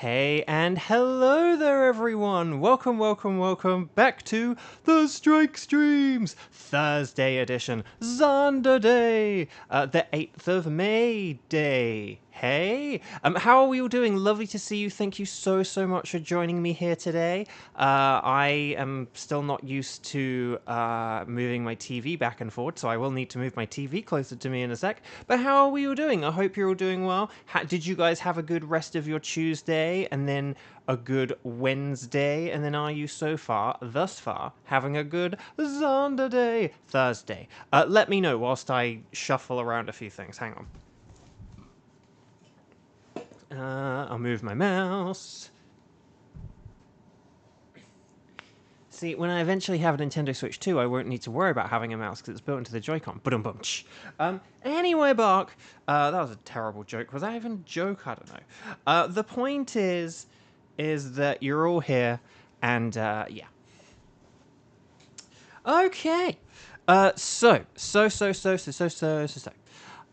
Hey and hello there everyone! Welcome back to the Strike Streams! Thursday edition, Zonda Day! The 8th of May Day. Hey! How are we all doing? Lovely to see you. Thank you so much for joining me here today. I am still not used to moving my TV back and forth, so I will need to move my TV closer to me in a sec. But how are we all doing? I hope you're all doing well. Did you guys have a good rest of your Tuesday, and then a good Wednesday, and then are you thus far, having a good Zonda Day Thursday? Let me know whilst I shuffle around a few things. Hang on. I'll move my mouse. See, when I eventually have a Nintendo Switch 2, I won't need to worry about having a mouse because it's built into the Joy-Con. Anyway, Bark. That was a terrible joke. Was that even a joke? I don't know. The point is that you're all here, and, yeah. Okay. So.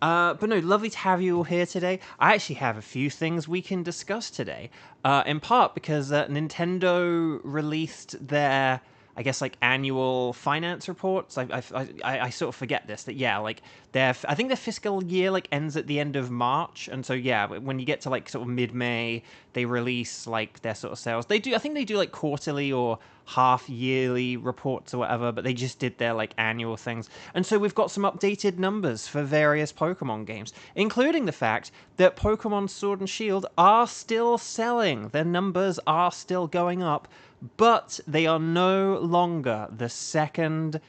But no, lovely to have you all here today. I actually have a few things we can discuss today. In part because Nintendo released their, I guess, like, annual finance reports. I sort of forget this, that, yeah, like, I think their fiscal year, like, ends at the end of March, and so, yeah, when you get to, like, sort of mid-May, they release, like, their sort of sales. I think they do, like, quarterly or half-yearly reports or whatever, but they just did their, like, annual things. And so we've got some updated numbers for various Pokemon games, including the fact that Pokemon Sword and Shield are still selling. Their numbers are still going up, but they are no longer the second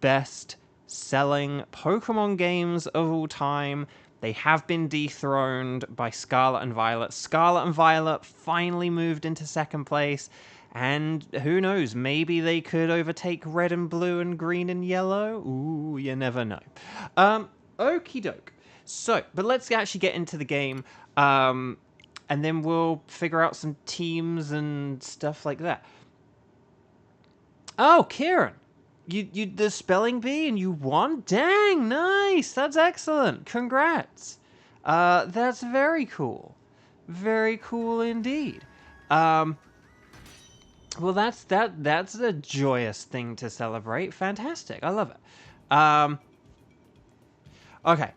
best selling Pokemon games of all time. They have been dethroned by Scarlet and Violet. Scarlet and Violet finally moved into second place, and who knows, maybe they could overtake Red and Blue and Green and Yellow? Ooh, you never know. Okie doke. So, but let's actually get into the game, and then we'll figure out some teams and stuff like that. Oh, Kieran, you the spelling bee and you won? Dang, nice. That's excellent. Congrats. That's very cool. Very cool indeed. Well, that's a joyous thing to celebrate. Fantastic. I love it. Okay.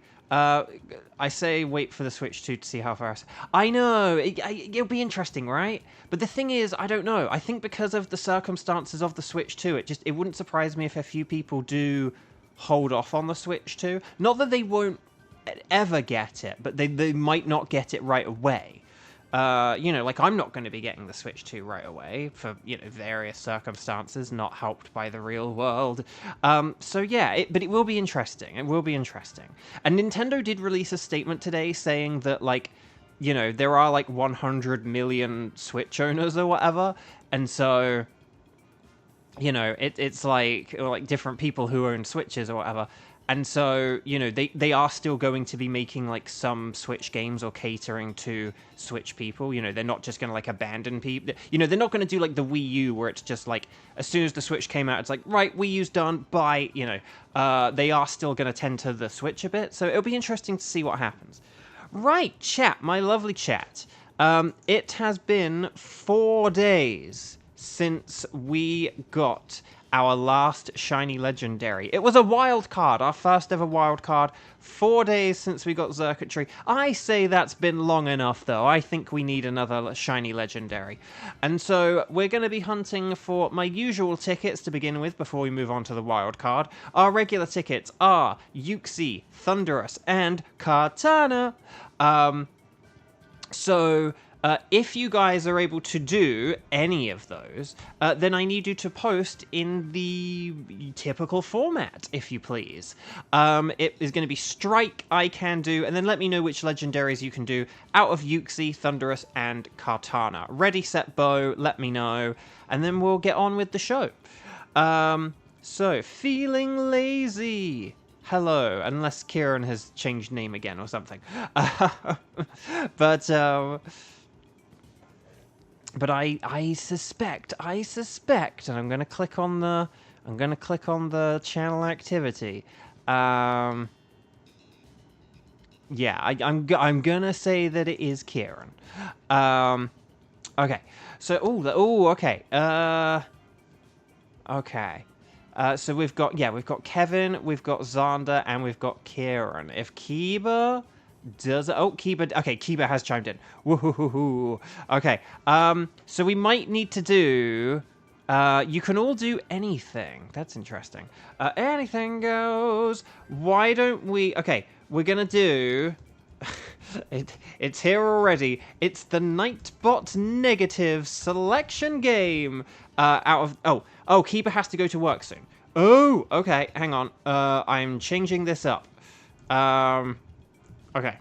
I say wait for the Switch 2 to see how far. I know, it'll be interesting, right? But the thing is, I don't know. I think because of the circumstances of the Switch 2, it wouldn't surprise me if a few people do hold off on the Switch 2. Not that they won't ever get it, but they might not get it right away. Like, I'm not going to be getting the Switch 2 right away for, various circumstances, not helped by the real world. So yeah, but it will be interesting. It will be interesting. And Nintendo did release a statement today saying that, like, there are, like, 100 million Switch owners or whatever, and so, it's like different people who own Switches or whatever. And so, they are still going to be making, like, some Switch games or catering to Switch people. They're not just going to, like, abandon people. They're not going to do, like, the Wii U, where it's just, like, as soon as the Switch came out, it's like, right, Wii U's done, bye, They are still going to tend to the Switch a bit, so it'll be interesting to see what happens. Right, chat, my lovely chat. It has been 4 days since we got our last shiny legendary. It was a wild card, our first ever wild card. 4 days since we got Xurkitree. I say that's been long enough, though. I think we need another shiny legendary. And so we're going to be hunting for my usual tickets to begin with before we move on to the wild card. Our regular tickets are Uxie, Thunderous, and Kartana. If you guys are able to do any of those, then I need you to post in the typical format, if you please. It is going to be Strike, I Can Do, and then let me know which legendaries you can do out of Uxie, Thunderous, and Kartana. Ready, set, bow, let me know, and then we'll get on with the show. So, feeling lazy. Hello, unless Kieran has changed name again or something. But I suspect, and I'm gonna click on the channel activity. Yeah, I'm gonna say that it is Kieran. Okay. So, okay. Okay. So we've got Kevin, we've got Xander, and we've got Kieran. If Kiba does... Oh, Kiba... Okay, Kiba has chimed in. Woohoo. Okay. So we might need to do... you can all do anything. That's interesting. Anything goes. Why don't we... Okay, we're gonna do... It's here already. It's the Nightbot Negative selection game. Keeper has to go to work soon. Oh, okay. Hang on. I'm changing this up. Okay.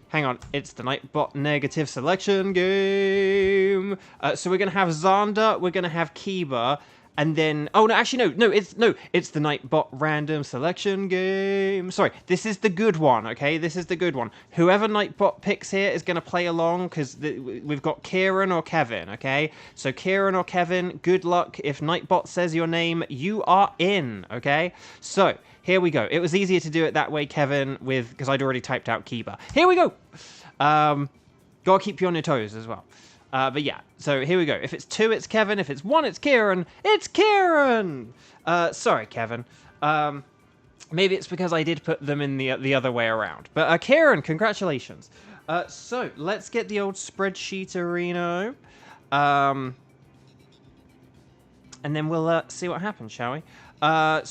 Hang on. It's the Nightbot Negative selection game. So we're gonna have Xander. We're gonna have Kiba. And then, it's the Nightbot random selection game. Sorry, this is the good one, okay? This is the good one. Whoever Nightbot picks here is going to play along, because we've got Kieran or Kevin, okay? So Kieran or Kevin, good luck. If Nightbot says your name, you are in, okay? So, here we go. It was easier to do it that way, Kevin, because I'd already typed out Kiba. Here we go! Gotta keep you on your toes as well. But yeah, so here we go. If it's 2, it's Kevin. If it's 1, it's Kieran. It's Kieran! Sorry, Kevin. Maybe it's because I did put them in the other way around. But Kieran, congratulations. So, let's get the old spreadsheet arena. And then we'll see what happens, shall we? Hang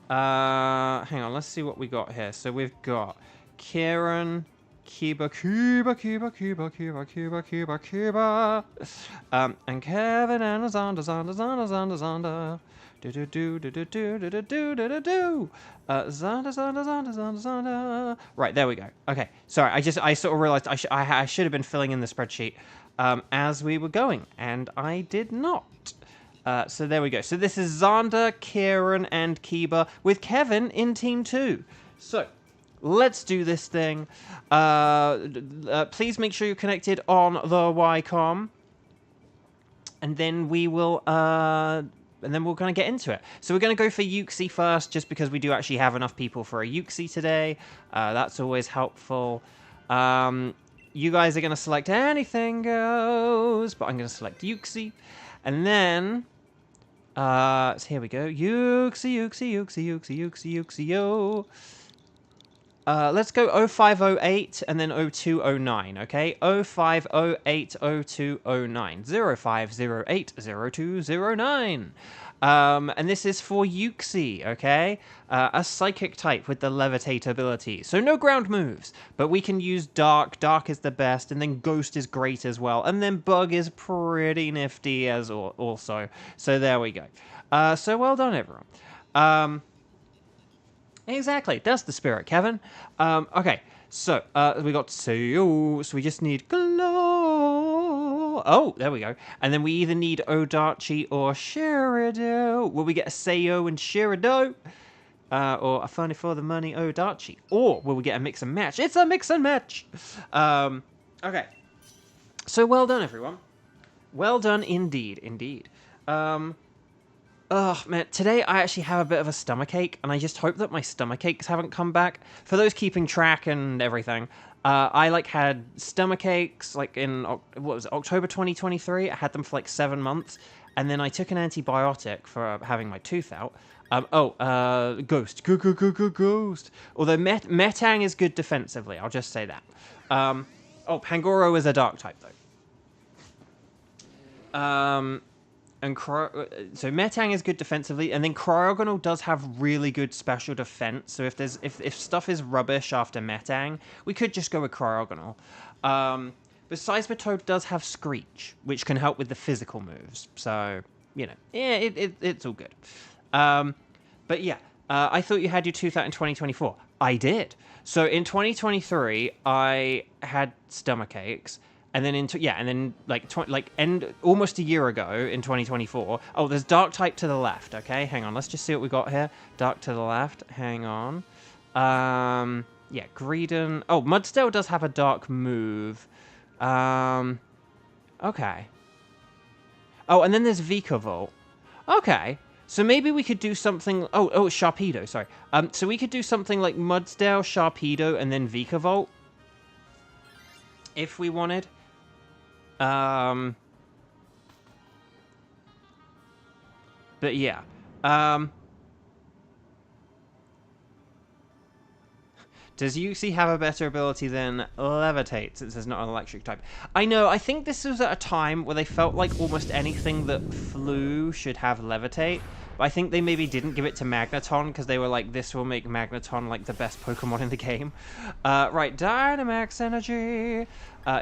on, let's see what we got here. So we've got Kieran... Kiba. And Kevin and Xander. Xander. Right, there we go. Okay, sorry, I sort of realized I should have been filling in the spreadsheet as we were going, and I did not. So there we go. So this is Xander, Kieran, and Kiba with Kevin in Team 2. So... let's do this thing. Please make sure you're connected on the Ycom. And then we'll kind of get into it. So we're going to go for Yuxi first, just because we do actually have enough people for a Yuxi today. That's always helpful. You guys are going to select anything goes, but I'm going to select Yuxi. And then... so here we go. Yuxi, yo. Let's go 0508 and then 0209, okay? 0508 0209. 0508 0209. And this is for Yuxi, okay? A psychic type with the levitate ability. So no ground moves, but we can use Dark. Dark is the best, and then Ghost is great as well. And then Bug is pretty nifty as also. So there we go. So well done, everyone. Exactly, that's the spirit, Kevin. Okay, so we got Seo, so we just need Glow. Oh, there we go. And then we either need Odachi or Shirado. Will we get a Seo and Shirado? Or a funny for the money Odachi? Or will we get a mix and match? It's a mix and match! Okay. So well done, everyone. Well done indeed. Oh, man, today I actually have a bit of a stomachache, and I just hope that my stomachaches haven't come back. For those keeping track and everything, I, had stomachaches, in, October 2023? I had them for, 7 months, and then I took an antibiotic for having my tooth out. Ghost. Ghost. Although Metang is good defensively, I'll just say that. Pangoro is a dark type, though. So Metang is good defensively, and then Cryogonal does have really good special defense. So if stuff is rubbish after Metang, we could just go with Cryogonal. But Seismitoad does have Screech, which can help with the physical moves. So it's all good. But yeah, I thought you had your tooth out in 2024. I did. So in 2023, I had stomach aches. And then almost a year ago in 2024. Oh, there's Dark type to the left. Okay, hang on. Let's just see what we got here. Dark to the left. Hang on. Yeah, Greedon. Oh, Mudstale does have a Dark move. Okay. Oh, and then there's Vikavolt. Okay. So maybe we could do something... Oh, Sharpedo, sorry. So we could do something like Mudstale, Sharpedo, and then Vikavolt. If we wanted. But yeah. Does Uxie have a better ability than Levitate, since there's not an electric type? I know, I think this was at a time where they felt like almost anything that flew should have Levitate. But I think they maybe didn't give it to Magneton, because they were like, this will make Magneton like the best Pokemon in the game. Right, Dynamax Energy.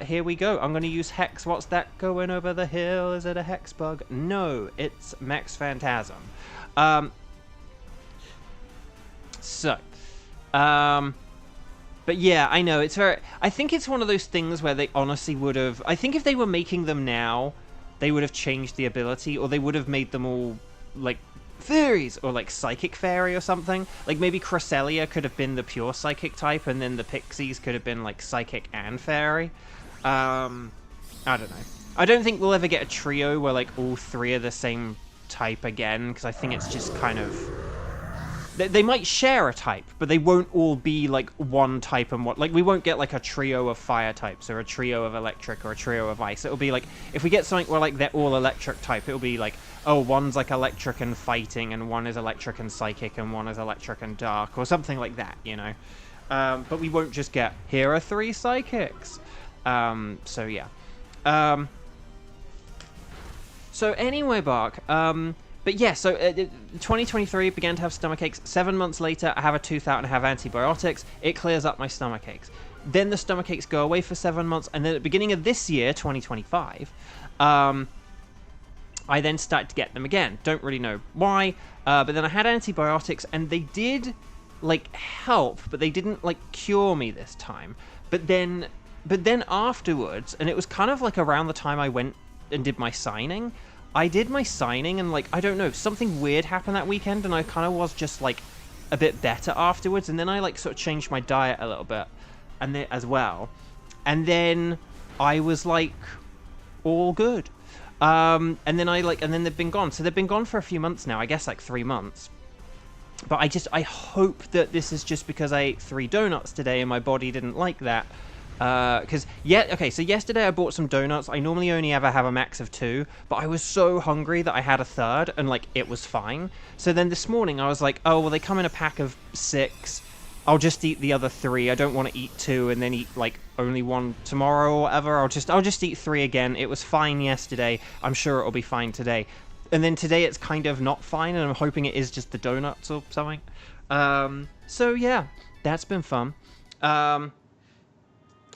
Here we go. I'm going to use Hex. What's that going over the hill? Is it a Hex bug? No, it's Max Phantasm. But yeah, I know, it's very... I think it's one of those things where they honestly would have... I think if they were making them now, they would have changed the ability, or they would have made them all, like, fairies, or, like, Psychic Fairy or something. Like, maybe Cresselia could have been the pure Psychic type, and then the Pixies could have been, like, Psychic and Fairy. I don't know. I don't think we'll ever get a trio where, like, all three are the same type again, because I think it's just kind of... They might share a type, but they won't all be, like, one type and what... Like, we won't get, like, a trio of fire types, or a trio of electric, or a trio of ice. It'll be, like, if we get something where, like, they're all electric type, it'll be, like, oh, one's, like, electric and fighting, and one is electric and psychic, and one is electric and dark, or something like that, you know? But we won't just get, here are 3 psychics. So, yeah. So, anyway, Bark, but yeah, so 2023 began to have stomach aches. 7 months later, I have a tooth out and I have antibiotics. It clears up my stomach aches. Then the stomach aches go away for 7 months, and then at the beginning of this year, 2025, I then started to get them again. Don't really know why, but then I had antibiotics, and they did, like, help, but they didn't, like, cure me this time. But then afterwards, and it was kind of like around the time I went and did my signing, I did my signing, and, like, I don't know, something weird happened that weekend, and I kind of was just, like, a bit better afterwards, and then I, like, sort of changed my diet a little bit, and then, as well, and then I was, like, all good, and then they've been gone, so they've been gone for a few months now, I guess, like, 3 months, but I hope that this is just because I ate 3 donuts today, and my body didn't like that. So yesterday I bought some donuts. I normally only ever have a max of 2, but I was so hungry that I had a third, and, like, it was fine. So then this morning I was like, oh, well, they come in a pack of 6. I'll just eat the other 3. I don't want to eat 2 and then eat, like, only 1 tomorrow or whatever. I'll just eat 3 again. It was fine yesterday. I'm sure it'll be fine today. And then today it's kind of not fine, and I'm hoping it is just the donuts or something. So yeah, that's been fun.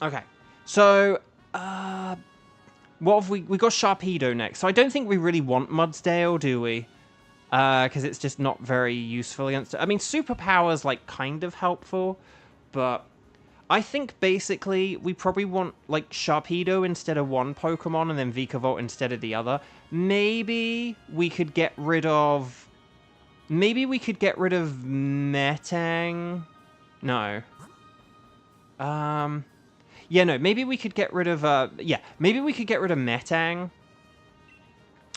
Okay, so, what have we got Sharpedo next, so I don't think we really want Mudsdale, do we? Because it's just not very useful against it. I mean, Superpower's, like, kind of helpful, but I think, basically, we probably want, like, Sharpedo instead of one Pokemon, and then Vikavolt instead of the other. Maybe we could get rid of... Metang? No. Yeah, no, maybe we could get rid of, maybe we could get rid of Metang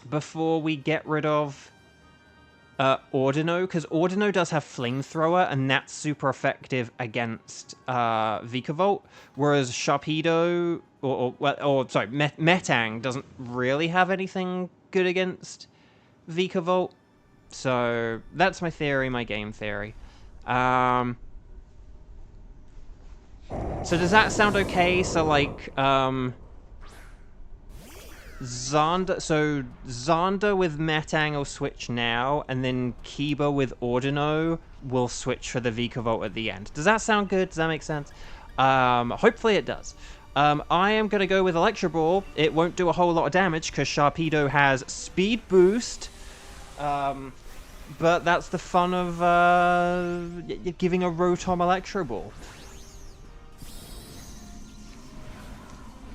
before we get rid of Ordino, because Ordino does have Flamethrower, and that's super effective against Vikavolt, whereas Sharpedo, Metang doesn't really have anything good against Vikavolt, so that's my theory, my game theory. So does that sound okay? So, like, Xander with Metang will switch now, and then Kiba with Ordino will switch for the Vikavolt at the end. Does that sound good? Does that make sense? Hopefully it does. I am going to go with Electro Ball. It won't do a whole lot of damage, because Sharpedo has Speed Boost. But that's the fun of giving a Rotom Electro Ball.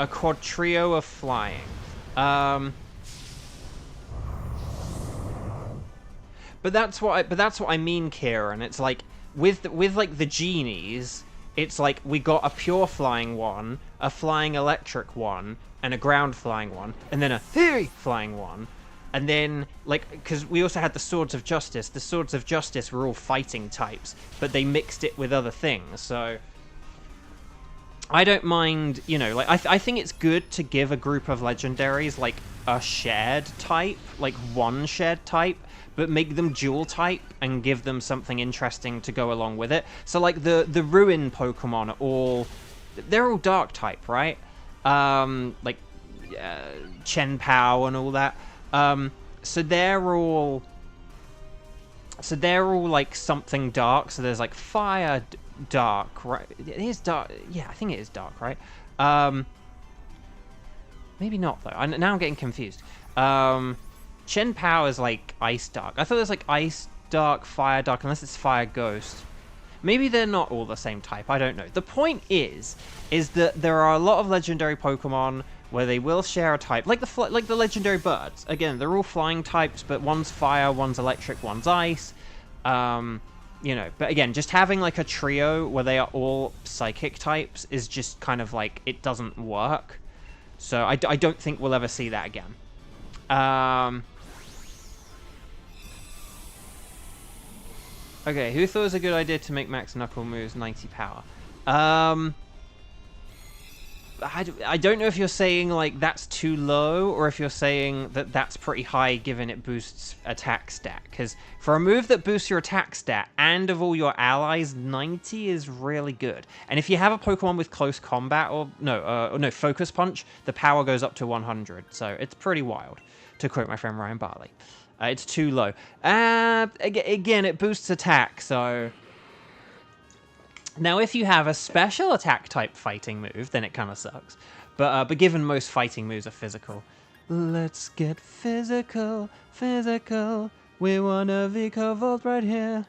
A quad trio of flying. But that's what I mean, Kieran. It's like with like the genies, it's like we got a pure flying one, a flying electric one, and a ground flying one, and then a fairy flying one. And then, like, because we also had the Swords of Justice. The Swords of Justice were all fighting types, but they mixed it with other things, so... I don't mind, you know, like, I think it's good to give a group of legendaries, like, a shared type, like, one shared type, but make them dual type and give them something interesting to go along with it. So, like, the Ruin Pokemon are they're all dark type, right? Like, Chen Pao and all that. So they're all, like, something dark. So there's, like, fire, dark, right? It is dark. Yeah, I think it is dark, right? Maybe not, though. Now I'm getting confused. Chen Pao is, like, ice dark. I thought it was, like, ice dark, fire dark, unless it's fire ghost. Maybe they're not all the same type. I don't know. The point is that there are a lot of legendary Pokemon where they will share a type, like the legendary birds. Again, they're all flying types, but one's fire, one's electric, one's ice. You know, but again, just having like a trio where they are all psychic types is just kind of like, it doesn't work. So I don't think we'll ever see that again. Okay, who thought it was a good idea to make Max Knuckle moves 90 power? I don't know if you're saying, like, that's too low, or if you're saying that that's pretty high given it boosts attack stat. Because for a move that boosts your attack stat and of all your allies, 90 is really good. And if you have a Pokemon with close combat, or no, Focus Punch, the power goes up to 100. So it's pretty wild, to quote my friend Ryan Barley. It's too low. Again, it boosts attack, so... Now, if you have a special attack type fighting move, then it kind of sucks. But given most fighting moves are physical, let's get physical, physical. We want a Vikavolt right here.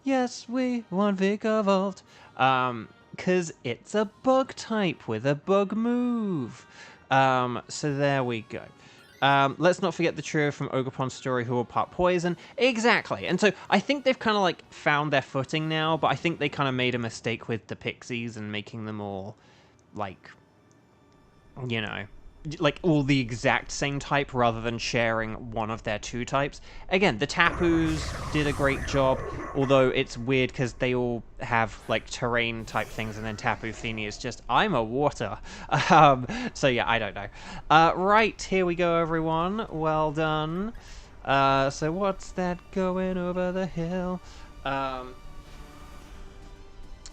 Yes, we want Vikavolt. Because it's a bug type with a bug move. So there we go. Let's not forget the trio from Ogerpon's story who are part poison. Exactly. And so I think they've kind of like found their footing now, but I think they kind of made a mistake with the Pixies and making them all like, you know, like all the exact same type rather than sharing one of their two types. Again, the Tapus did a great job, although it's weird because they all have like terrain type things, and then Tapu Fini is just, I'm a water. So yeah, I don't know. Right, here we go, everyone. Well done. So what's that going over the hill?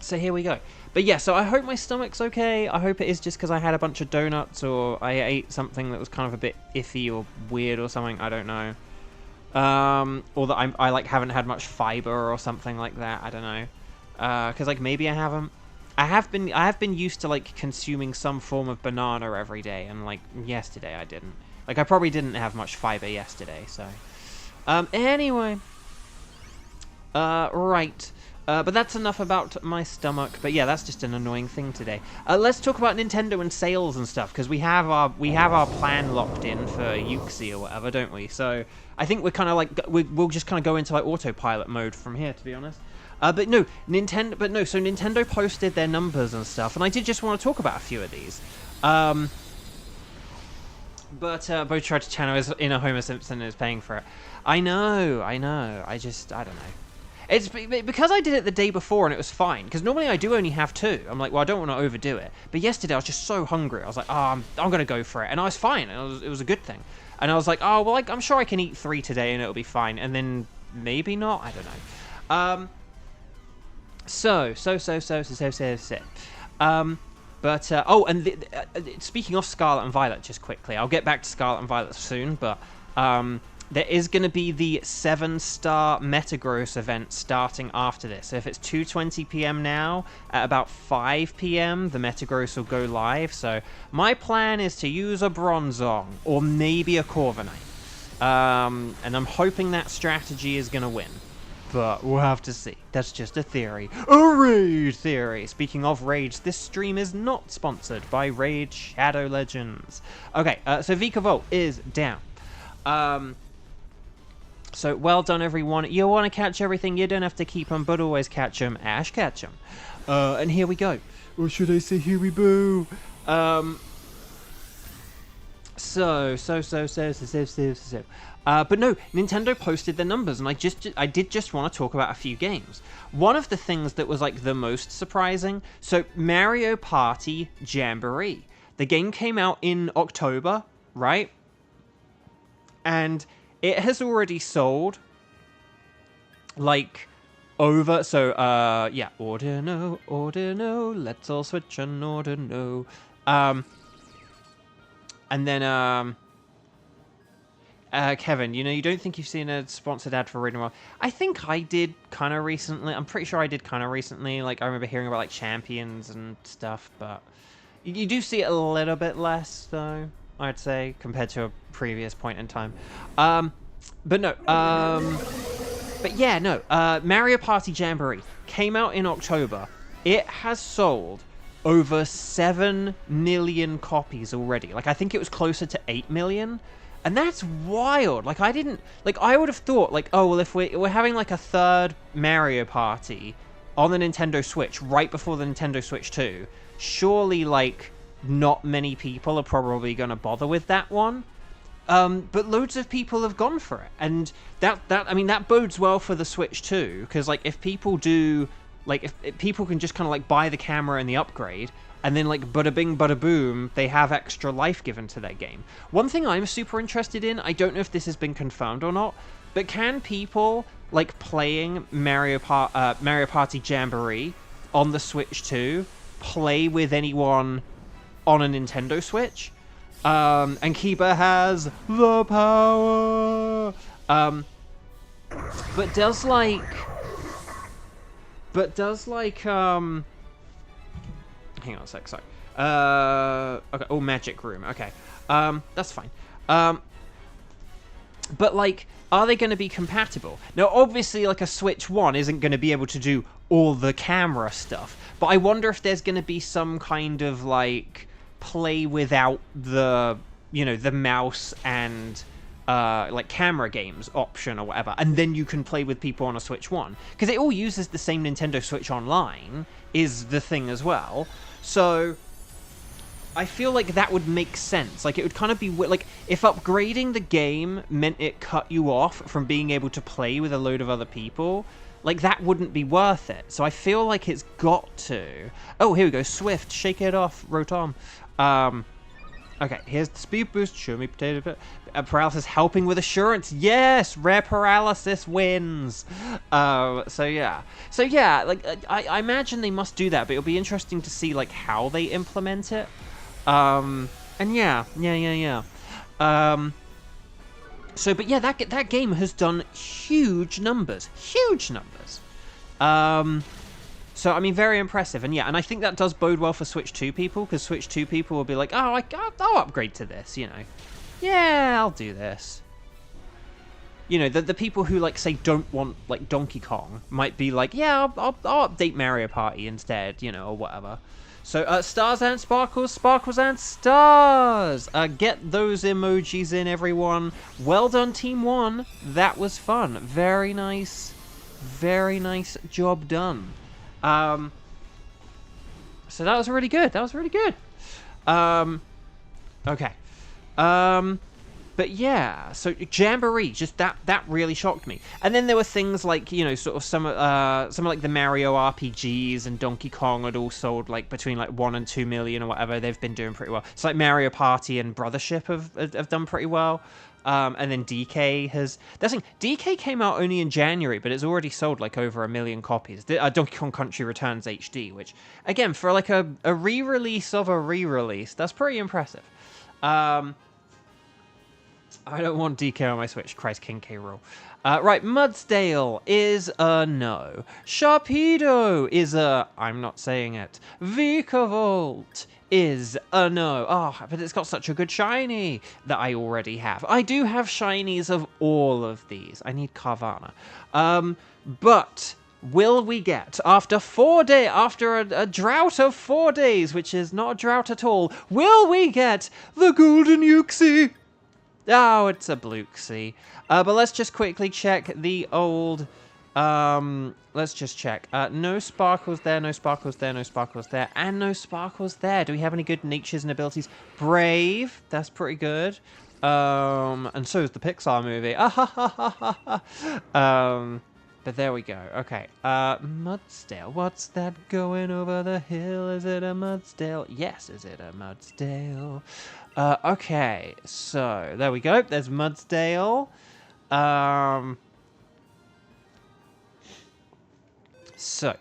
So here we go. But yeah, so I hope my stomach's okay. I hope it is just because I had a bunch of donuts or I ate something that was kind of a bit iffy or weird or something. I don't know. Or that I like haven't had much fiber or something like that. I don't know. Because like maybe I haven't. I have been used to like consuming some form of banana every day, and like yesterday I didn't. Like I probably didn't have much fiber yesterday. So anyway, right. But that's enough about my stomach. But yeah, that's just an annoying thing today. Let's talk about Nintendo and sales and stuff, because we have our plan locked in for Uxie or whatever, don't we? So I think we're kind of like we'll just kind of go into like autopilot mode from here, to be honest. But no, Nintendo. So Nintendo posted their numbers and stuff, and I did just want to talk about a few of these. But Bochard Channel is in a Homer Simpson and is paying for it. I know. I don't know. It's because I did it the day before and it was fine. Because normally I do only have 2. I'm like, well, I don't want to overdo it. But yesterday I was just so hungry. I was like, oh, I'm going to go for it. And I was fine. And it was a good thing. And I was like, oh, well, I'm sure I can eat 3 today and it'll be fine. And then maybe not. I don't know. Speaking of Scarlet and Violet, just quickly, I'll get back to Scarlet and Violet soon, but there is going to be the 7-star Metagross event starting after this. So if it's 2:20 p.m. now, at about 5 p.m. the Metagross will go live. So my plan is to use a Bronzong or maybe a Corviknight, and I'm hoping that strategy is going to win. But we'll have to see. That's just a theory. A Raid theory! Speaking of raids, this stream is not sponsored by Raid Shadow Legends. Okay, so Vikavolt is down. So well done, everyone. You want to catch everything, you don't have to keep them, but always catch them. Ash, catch them. And here we go. Or should I say here we boo? So. But no, Nintendo posted their numbers, and I did just want to talk about a few games. One of the things that was like the most surprising, so Mario Party Jamboree. The game came out in October, right? And it has already sold like over, so yeah, Ordino, let's all switch on Ordino. And then Kevin, you don't think you've seen a sponsored ad for Rudeness? I think I did kind of recently. I'm pretty sure I did kind of recently. Like, I remember hearing about, like, champions and stuff, but you do see it a little bit less, though, I'd say, compared to a previous point in time. But no, but yeah, no, Mario Party Jamboree came out in October. It has sold over 7 million copies already. Like, I think it was closer to 8 million. And that's wild. Like, I would have thought, like, oh, well, if we're having, like, a third Mario Party on the Nintendo Switch right before the Nintendo Switch 2, surely, like, not many people are probably going to bother with that one. But loads of people have gone for it. And that bodes well for the Switch 2, because, like, if people do, like, if people can just kind of, like, buy the camera and the upgrade, and then, like, bada bing, bada boom, they have extra life given to their game. One thing I'm super interested in, I don't know if this has been confirmed or not, but can people, like, playing Mario Party Jamboree on the Switch 2 play with anyone on a Nintendo Switch? And Kiba has the power! But does, hang on a sec, sorry. Okay, oh, Magic Room, okay. That's fine. But, like, are they going to be compatible? Now, obviously, like, a Switch 1 isn't going to be able to do all the camera stuff, but I wonder if there's going to be some kind of, like, play without the, the mouse and, like, camera games option or whatever, and then you can play with people on a Switch 1. Because it all uses the same Nintendo Switch Online, is the thing as well. So I feel like that would make sense. Like, it would kind of be like if upgrading the game meant it cut you off from being able to play with a load of other people, like, that wouldn't be worth it. So I feel like it's got to. Oh, here we go. Swift, shake it off, Rotom. Okay, here's the speed boost. Show me potato. Paralysis helping with assurance. Yes, rare paralysis wins. So yeah, like, I imagine they must do that, but it'll be interesting to see, like, how they implement it. And yeah. So, but yeah, that game has done huge numbers. So, I mean, very impressive. And yeah, and I think that does bode well for Switch 2 people, because Switch 2 people will be like, oh, I'll upgrade to this, Yeah, I'll do this. The people who, like, say don't want, like, Donkey Kong might be like, yeah, I'll update Mario Party instead, or whatever. So, stars and sparkles, sparkles and stars! Get those emojis in, everyone. Well done, Team 1. That was fun. Very nice job done. So that was really good. Okay. But yeah, so Jamboree, just that really shocked me. And then there were things like, sort of some like the Mario RPGs and Donkey Kong had all sold, like, between, like, 1 and 2 million or whatever. They've been doing pretty well. It's like Mario Party and Brothership have done pretty well. And then DK has... That's the thing, DK came out only in January, but it's already sold, like, over 1 million copies. Donkey Kong Country Returns HD, which, again, for, like, a re-release of a re-release, that's pretty impressive. I don't want DK on my Switch. Christ, King K. Rool. Right, Mudsdale is a no. Sharpedo is a... I'm not saying it. Vikavolt is a no. Oh, but it's got such a good shiny that I already have. I do have shinies of all of these. I need Carvana. But will we get, after a drought of 4 days, which is not a drought at all, will we get the Golden Uxie? Oh, it's a Bluesky. But let's just quickly check the old Let's just check. No sparkles there, no sparkles there, no sparkles there, and no sparkles there. Do we have any good natures and abilities? Brave, that's pretty good. And so is the Pixar movie. But there we go. Okay. Mudsdale. What's that going over the hill? Is it a Mudsdale? Yes, is it a Mudsdale? Okay. So, there we go. There's Mudsdale. So,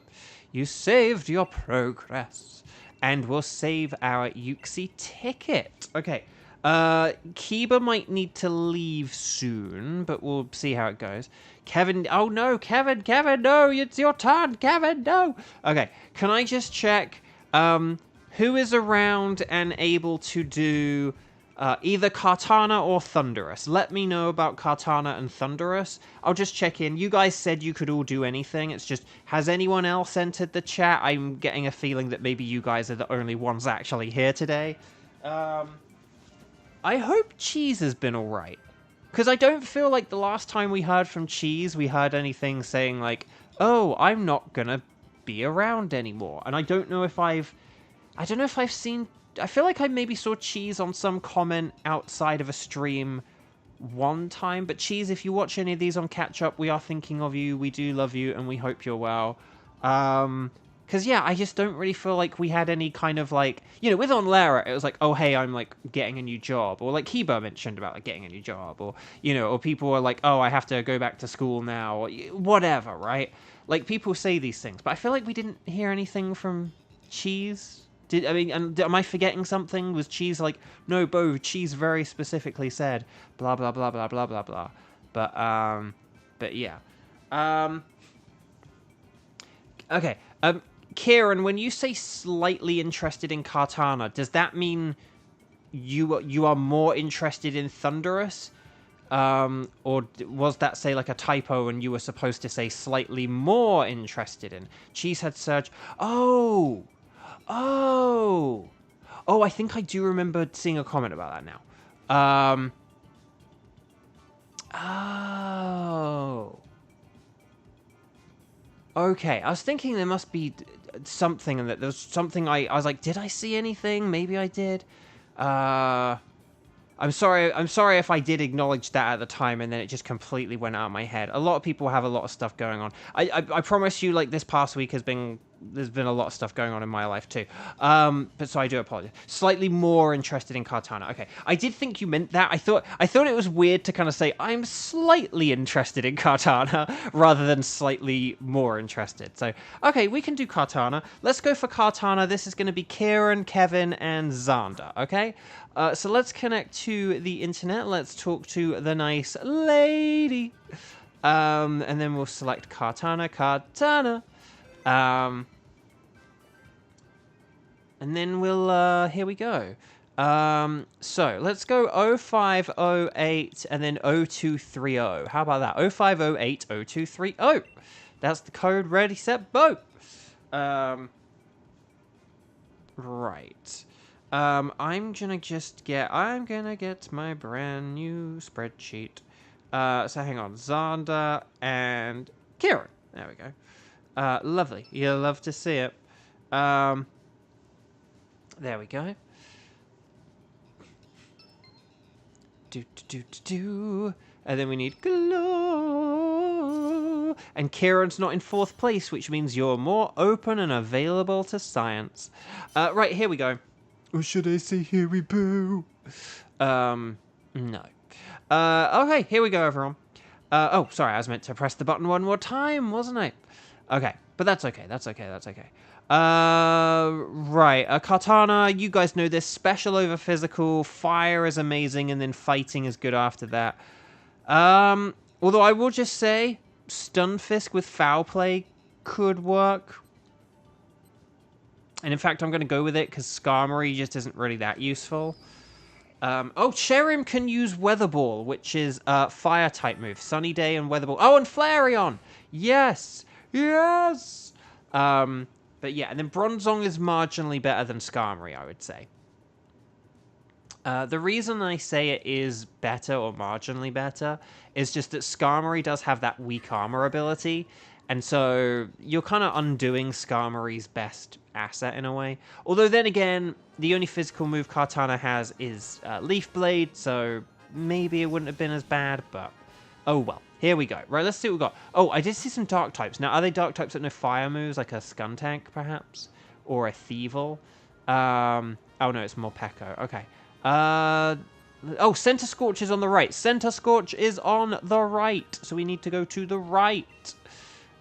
you saved your progress. And we'll save our Yuxi ticket. Okay. Kiba might need to leave soon, but we'll see how it goes. Kevin, oh no, Kevin, no, it's your turn, Kevin, no. Okay, can I just check, who is around and able to do, either Kartana or Thunderous? Let me know about Kartana and Thunderous. I'll just check in. You guys said you could all do anything. It's just, has anyone else entered the chat? I'm getting a feeling that maybe you guys are the only ones actually here today. I hope Cheese has been alright. Because I don't feel like the last time we heard from Cheese, we heard anything saying like, oh, I'm not gonna be around anymore. And I don't know if I've seen... I feel like I maybe saw Cheese on some comment outside of a stream one time. But Cheese, if you watch any of these on Catch Up, we are thinking of you, we do love you, and we hope you're well. Because, yeah, I just don't really feel like we had any kind of, like... You know, with Onlera, it was like, oh, hey, I'm, like, getting a new job. Or, like, Kiba mentioned about, like, getting a new job. Or, you know, or people were like, oh, I have to go back to school now. Or whatever, right? Like, people say these things. But I feel like we didn't hear anything from Cheese. Am I forgetting something? Was Cheese like, no, Bo, Cheese very specifically said, blah, blah, blah, blah, blah, blah, blah. But yeah. Okay, Kieran, when you say slightly interested in Kartana, does that mean you are more interested in Thunderous? Or was that, say, like a typo and you were supposed to say slightly more interested in? Cheesehead Surge. Oh, I think I do remember seeing a comment about that now. Okay, I was thinking there must be something, and that there was something I was like, did I see anything? Maybe I did. I'm sorry if I did acknowledge that at the time and then it just completely went out of my head. A lot of people have a lot of stuff going on. I promise you, like, this past week there's been a lot of stuff going on in my life too. But so I do apologize. Slightly more interested in Kartana. Okay, I did think you meant that. I thought it was weird to kind of say I'm slightly interested in Kartana rather than slightly more interested. So okay, we can do Kartana. Let's go for Kartana. This is going to be Kieran, Kevin, and Xander. Okay. So let's connect to the internet. Let's talk to the nice lady. And then we'll select Kartana. And then we'll, here we go. So let's go 0508 and then 0230. How about that? 0508 0230. That's the code. Ready, set, go. Right. I'm gonna get my brand new spreadsheet. So hang on. Xander and Kieran. There we go. Lovely. You'll love to see it. There we go. And then we need glow. And Kieran's not in 4th place, which means you're more open and available to science. Right, here we go. Or should I say here we boo? No. Okay, here we go, everyone. Oh, sorry, I was meant to press the button one more time, wasn't I? Okay, but that's okay. Right, Kartana, you guys know this. Special over physical, fire is amazing, and then fighting is good after that. Although I will just say, Stunfisk with foul play could work. And in fact, I'm going to go with it, because Skarmory just isn't really that useful. Oh, Cherim can use Weather Ball, which is fire-type move. Sunny Day and Weather Ball. Oh, and Flareon! Yes! Yes! But yeah, and then Bronzong is marginally better than Skarmory, I would say. The reason I say it is better or marginally better is just that Skarmory does have that weak armor ability, and so you're kind of undoing Skarmory's best asset in a way. Although then again, the only physical move Kartana has is Leaf Blade, so maybe it wouldn't have been as bad, but oh well. Here we go. Right, let's see what we got. Oh, I did see some Dark types. Now, are they Dark types that know fire moves, like a Skuntank, perhaps? Or a Thievul? Oh no, it's Morpeko. Okay. Oh, Center Scorch is on the right. Center Scorch is on the right. So we need to go to the right.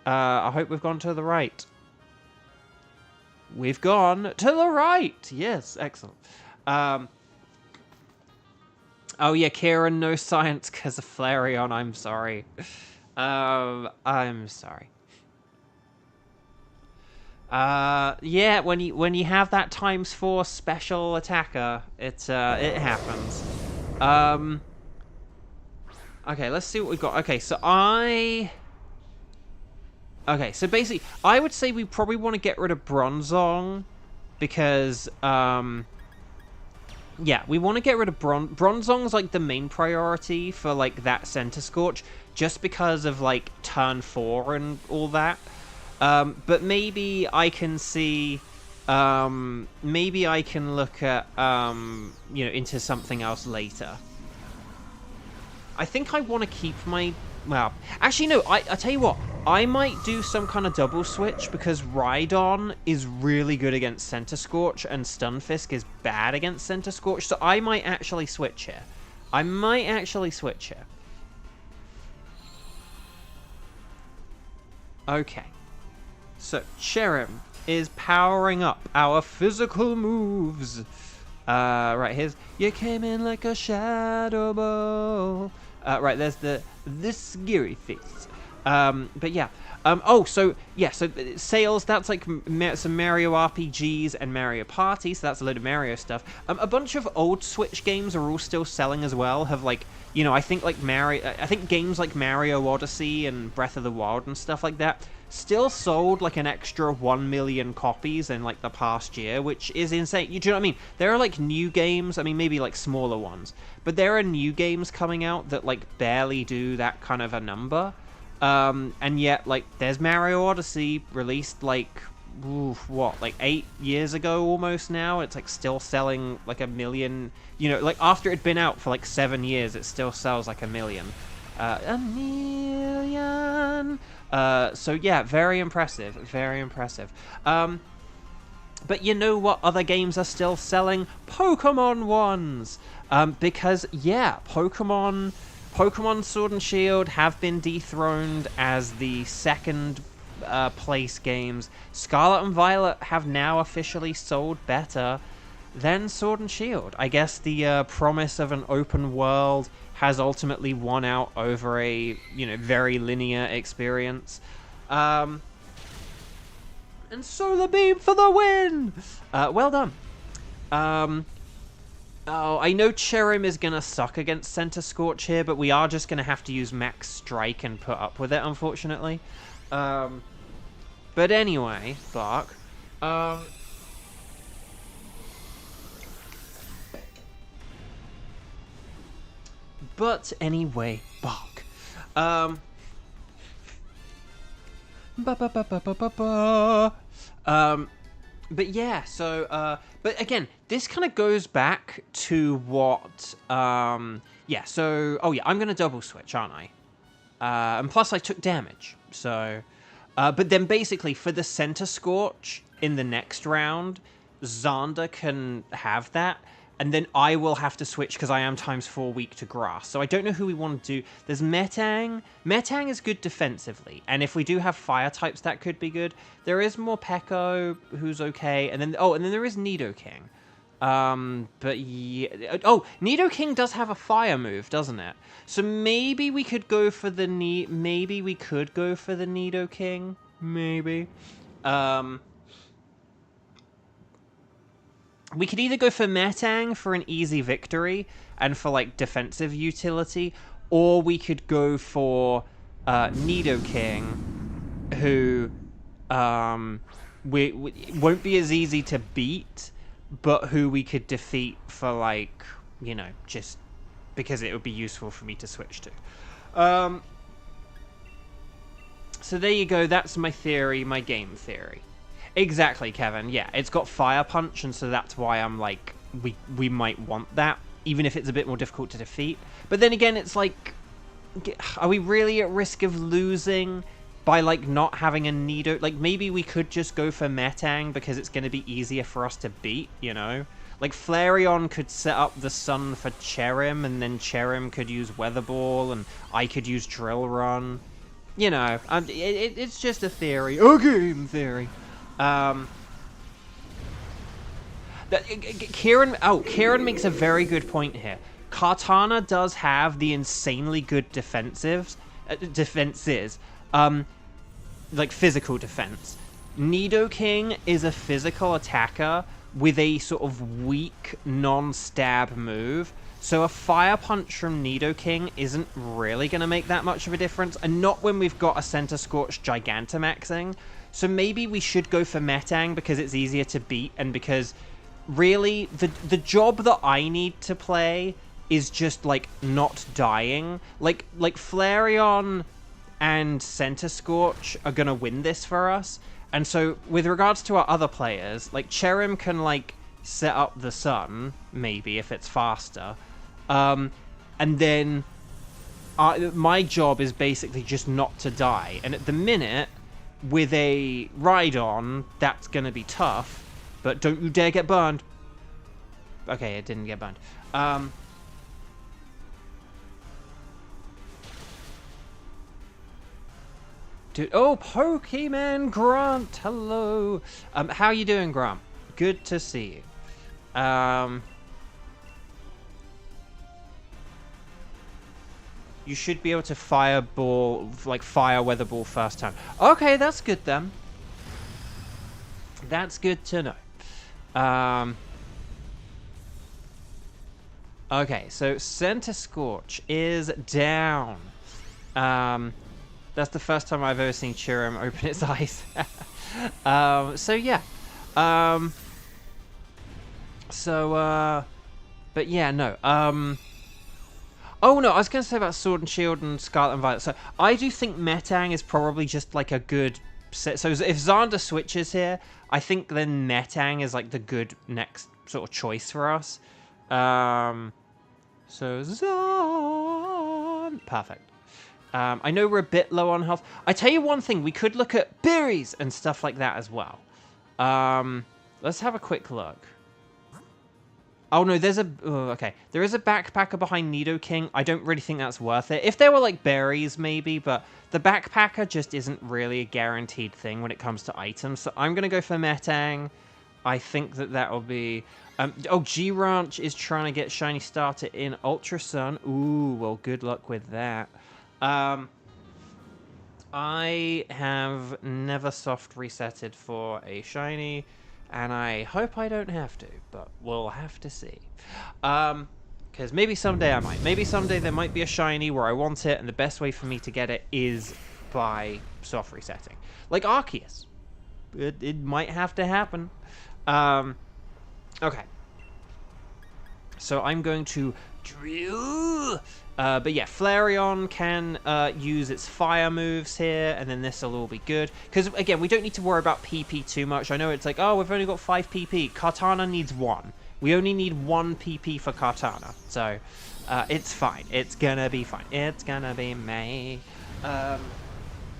I hope we've gone to the right. We've gone to the right. Yes, excellent. Oh yeah, Kieran, no science because of Flareon. I'm sorry. I'm sorry. Yeah, when you have that ×4 special attacker, it happens. Okay, let's see what we've got. Okay, so basically, I would say we probably want to get rid of Bronzong because, yeah, we want to get rid of Bronzong's like the main priority for like that Center Scorch, just because of like turn 4 and all that. But maybe I can see, maybe I can look at, you know, into something else later. I think I want to keep my, well, actually no, I tell you what, I might do some kind of double switch because Rhydon is really good against Center Scorch and Stunfisk is bad against Center Scorch, so I might actually switch here. Okay. So, Cherim is powering up our physical moves. Right, here's... You came in like a shadow ball. Right, there's the scary face. But yeah. Oh, so, yeah, so sales, that's like some Mario RPGs and Mario Party, so that's a load of Mario stuff. A bunch of old Switch games are all still selling as well, have like, you know, I think games like Mario Odyssey and Breath of the Wild and stuff like that still sold like an extra 1 million copies in like the past year, which is insane. Do you know what I mean? There are like new games, I mean maybe like smaller ones, but there are new games coming out that like barely do that kind of a number. And yet like there's Mario Odyssey released like like 8 years ago almost now. It's like still selling like 1 million, you know, like after it'd been out for like 7 years, it still sells like 1 million. 1 million. So yeah, very impressive, very impressive. But you know what other games are still selling? Pokemon ones! Because yeah, Pokemon Sword and Shield have been dethroned as the second place games. Scarlet and Violet have now officially sold better than Sword and Shield. I guess the promise of an open world has ultimately won out over a, you know, very linear experience. And Solar Beam for the win! Well done. Oh, I know Cherim is going to suck against Center Scorch here, but we are just going to have to use Max Strike and put up with it, unfortunately. But anyway, Bark. But anyway, Bark. But yeah, so, but again, this kind of goes back to what, yeah, so, oh yeah, I'm going to double switch, aren't I? And plus I took damage, so, but then basically for the Center Scorch in the next round, Xander can have that, and then I will have to switch because I am ×4 weak to Grass. So I don't know who we want to do. There's Metang. Metang is good defensively, and if we do have Fire types, that could be good. There is Morpeko, who's okay, and then there is Nidoking. But yeah, oh, Nidoking does have a Fire move, doesn't it? So maybe we could go for the Nidoking. Maybe. We could either go for Metang for an easy victory and for, like, defensive utility, or we could go for Nidoking, who won't be as easy to beat, but who we could defeat for, like, you know, just because it would be useful for me to switch to. So there you go, that's my theory, my game theory. Exactly, Kevin, yeah, it's got Fire Punch, and so that's why I'm like, we might want that, even if it's a bit more difficult to defeat. But then again, it's like, are we really at risk of losing by, like, not having a Nido? Like, maybe we could just go for Metang because it's going to be easier for us to beat, you know? Like, Flareon could set up the Sun for Cherim, and then Cherim could use Weather Ball, and I could use Drill Run. You know, it's just a theory. A game theory. Kieran makes a very good point here. Kartana does have the insanely good defenses, like physical defense. Nidoking is a physical attacker with a sort of weak non-stab move. So a Fire Punch from Nidoking isn't really going to make that much of a difference, and not when we've got a Center Scorch Gigantamaxing. So maybe we should go for Metang because it's easier to beat, and because really the job that I need to play is just, like, not dying. Like Flareon and Center Scorch are going to win this for us. And so with regards to our other players, like, Cherim can, like, set up the Sun, maybe, if it's faster. And then my job is basically just not to die. And at the minute, with a Rhydon, that's going to be tough. But don't you dare get burned. Okay, it didn't get burned. Dude, oh, Pokemon Grant, hello. How you doing, Grant? Good to see you. You should be able to Fireball, like Fire Weather Ball first turn. Okay, that's good then. That's good to know. Okay, so Center Scorch is down. That's the first time I've ever seen Cherim open its eyes. So yeah. But yeah, no. Oh no, I was going to say about Sword and Shield and Scarlet and Violet. So I do think Metang is probably just like a good set. So if Xander switches here, I think then Metang is like the good next sort of choice for us. So Zan, perfect. I know we're a bit low on health. I tell you one thing, we could look at berries and stuff like that as well. Let's have a quick look. Oh no, there's a... Oh, okay. There is a backpacker behind Nidoking. I don't really think that's worth it. If there were like berries, maybe, but the backpacker just isn't really a guaranteed thing when it comes to items. So I'm going to go for Metang. I think that will be... oh, G-Ranch is trying to get Shiny Starter in Ultra Sun. Ooh, well, good luck with that. I have never soft resetted for a Shiny... And I hope I don't have to, but we'll have to see. Because maybe someday I might. Maybe someday there might be a Shiny where I want it, and the best way for me to get it is by soft resetting. Like Arceus. It might have to happen. Okay. So I'm going to drill. But yeah, Flareon can use its fire moves here, and then this will all be good. Because, again, we don't need to worry about PP too much. I know it's like, oh, we've only got 5 PP. Kartana needs 1. We only need 1 PP for Kartana. So, it's fine. It's gonna be fine. It's gonna be May.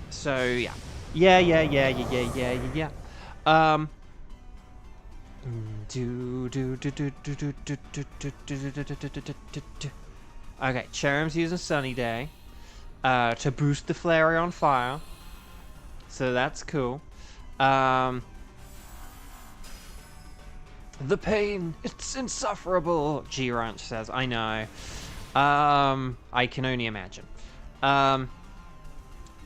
So, yeah. Yeah. Okay, Cherim's using Sunny Day to boost the Flareon fire. So that's cool. The pain, it's insufferable, G-Ranch says. I know. I can only imagine.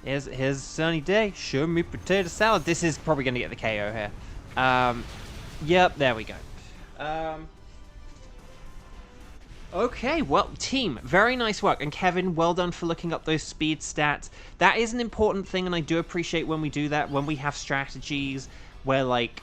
Here's Sunny Day. Show me potato salad. This is probably going to get the KO here. Yep, there we go. Okay, well, team, very nice work. And Kevin, well done for looking up those speed stats. That is an important thing, and I do appreciate when we do that, when we have strategies where, like,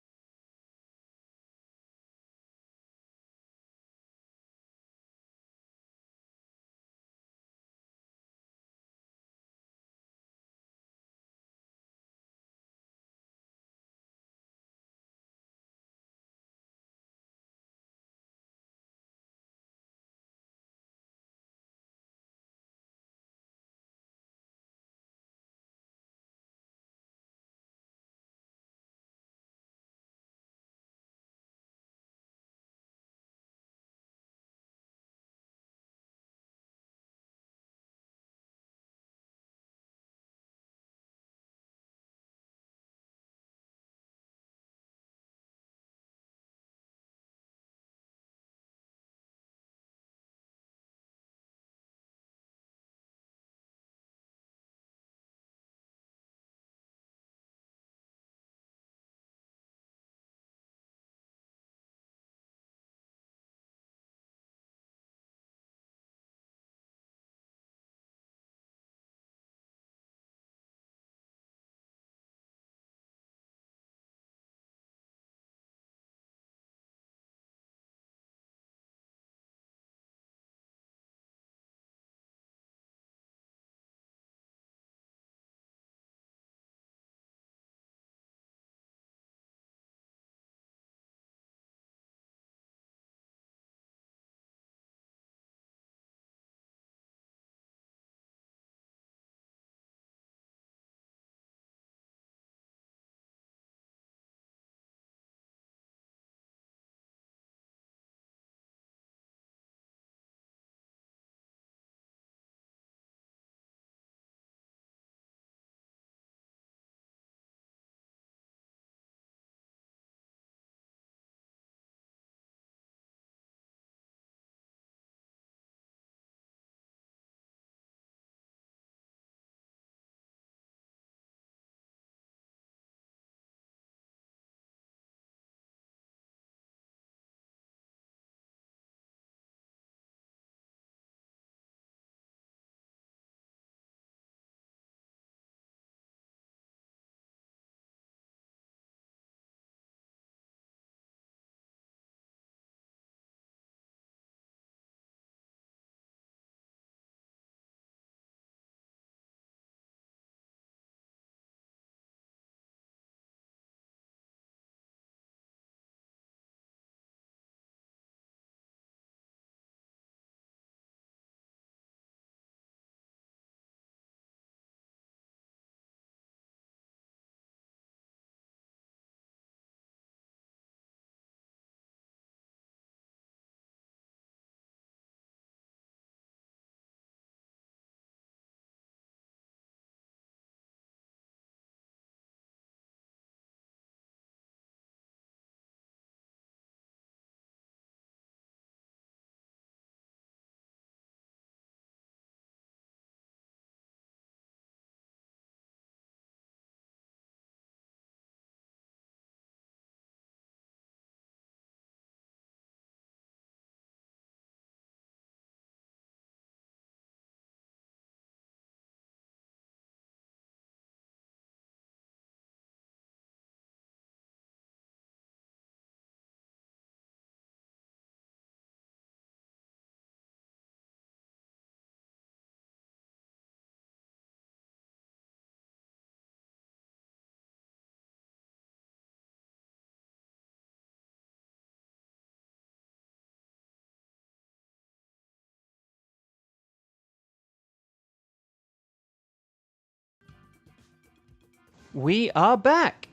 We are back.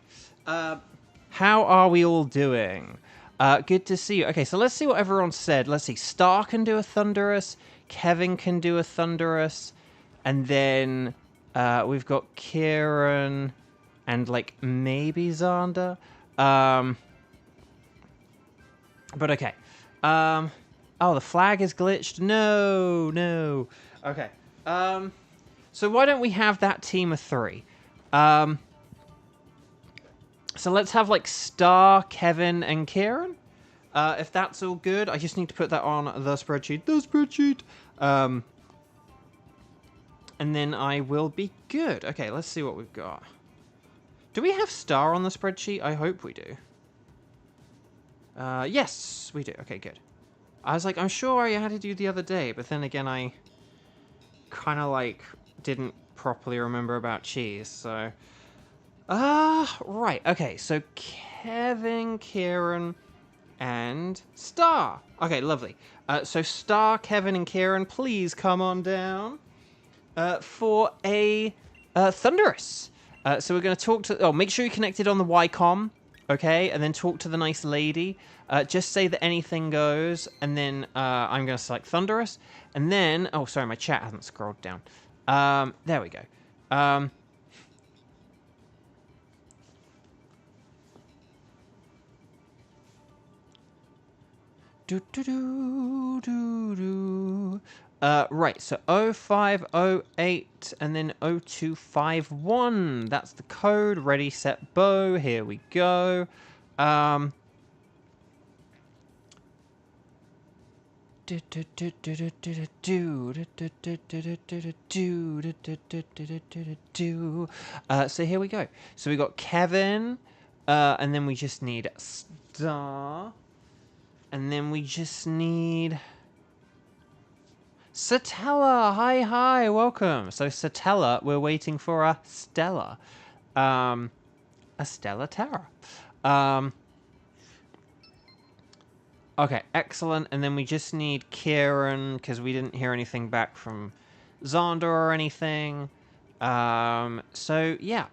How are we all doing? Good to see you. Okay, so let's see what everyone said. Let's see. Star can do a Thunderous. Kevin can do a Thunderous. And then we've got Kieran and, like, maybe Xander. But okay. Oh, the flag is glitched. No. Okay. So why don't we have that team of 3? So let's have, like, Star, Kevin, and Kieran. If that's all good, I just need to put that on the spreadsheet. And then I will be good. Okay, let's see what we've got. Do we have Star on the spreadsheet? I hope we do. Yes, we do. Okay, good. I was like, I'm sure I added you the other day, but then again, I kind of, like, didn't properly remember about cheese, so... right. Okay, so Kevin, Kieran, and Star. Okay, lovely. So Star, Kevin, and Kieran, please come on down for a Thunderous. So we're going to talk to... Oh, make sure you're connected on the Ycom, okay? And then talk to the nice lady. Just say that anything goes, and then I'm going to select Thunderous. And then... Oh, sorry, my chat hasn't scrolled down. There we go. Right, so 0508 and then 0251. That's the code. Ready, set, bow. Here we go. So here we go. So we got Kevin, and then we just need Star. And then we just need... Satella! Hi, welcome! So Satella, we're waiting for a Stella. A Stella Terra. Okay, excellent. And then we just need Kieran, because we didn't hear anything back from Xander or anything. So, yeah.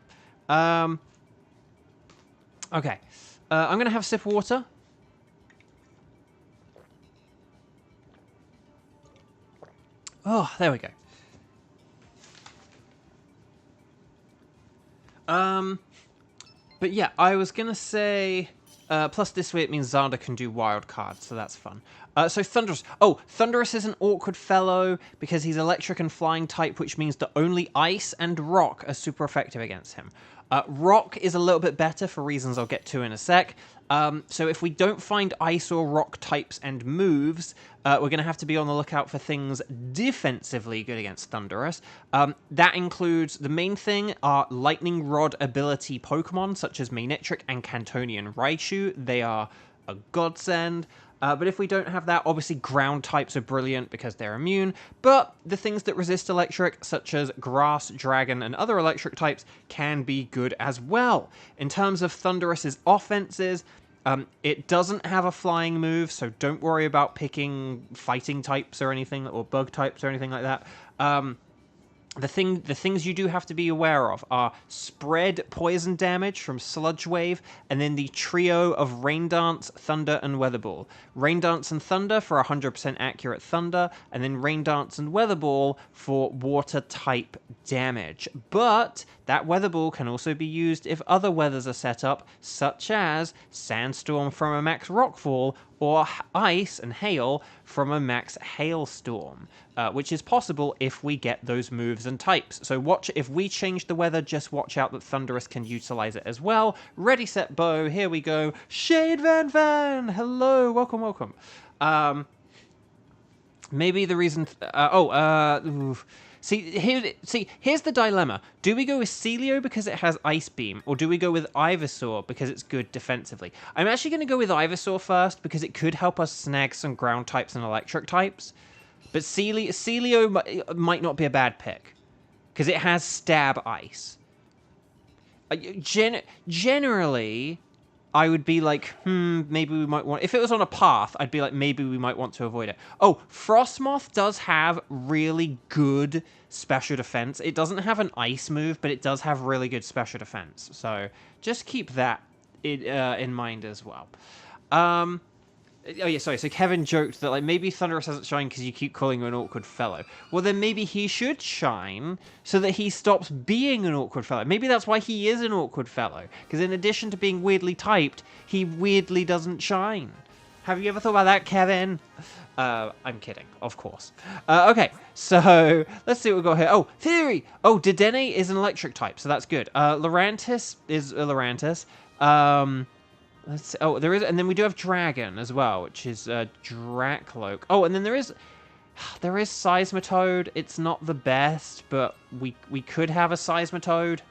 Okay. I'm going to have a sip of water. Oh, there we go. But yeah, I was gonna say, plus this way it means Xander can do wild cards, so that's fun. So Thunderous. Oh, Thunderous is an awkward fellow because he's electric and flying type, which means that only ice and rock are super effective against him. Rock is a little bit better for reasons I'll get to in a sec. So if we don't find ice or rock types and moves, we're going to have to be on the lookout for things defensively good against Thunderous. That includes, the main thing are Lightning Rod ability Pokemon, such as Manectric and Cantonian Raichu. They are a godsend. But if we don't have that, obviously ground types are brilliant because they're immune, but the things that resist electric, such as grass, dragon, and other electric types, can be good as well. In terms of Thunderous's offenses, it doesn't have a flying move, so don't worry about picking fighting types or anything, or bug types or anything like that. The things you do have to be aware of are spread poison damage from Sludge Wave, and then the trio of Rain Dance, Thunder, and Weather Ball. Rain Dance and Thunder for 100% accurate Thunder, and then Rain Dance and Weather Ball for Water type damage. But that Weather Ball can also be used if other weathers are set up, such as Sandstorm from a max Rockfall, or Ice and Hail from a max Hailstorm, which is possible if we get those moves and types. So watch, if we change the weather, just watch out that Thunderous can utilize it as well. Ready, set, bow, here we go. Shade Van, hello, welcome. Maybe the reason... See, here's the dilemma. Do we go with Celio because it has Ice Beam, or do we go with Ivysaur because it's good defensively? I'm actually going to go with Ivysaur first because it could help us snag some ground types and electric types. But Celio might not be a bad pick because it has Stab Ice. Generally, I would be like, maybe we might want... If it was on a path, I'd be like, maybe we might want to avoid it. Oh, Frostmoth does have really good special defense. It doesn't have an ice move, but it does have really good special defense. So just keep that in mind as well. Oh yeah, sorry. So Kevin joked that like maybe Thunderous doesn't shine because you keep calling him an awkward fellow. Well, then maybe he should shine so that he stops being an awkward fellow. Maybe that's why he is an awkward fellow. Because in addition to being weirdly typed, he weirdly doesn't shine. Have you ever thought about that, Kevin? I'm kidding, of course. Okay, so let's see what we've got here. Oh, Theory! Oh, Dedenne is an electric type, so that's good. Lurantis is a Lurantis. Let's see. Oh, there is, and then we do have Dragon as well, which is Dracloak. Oh, and then there is Seismitoad. It's not the best, but we could have a Seismitoad.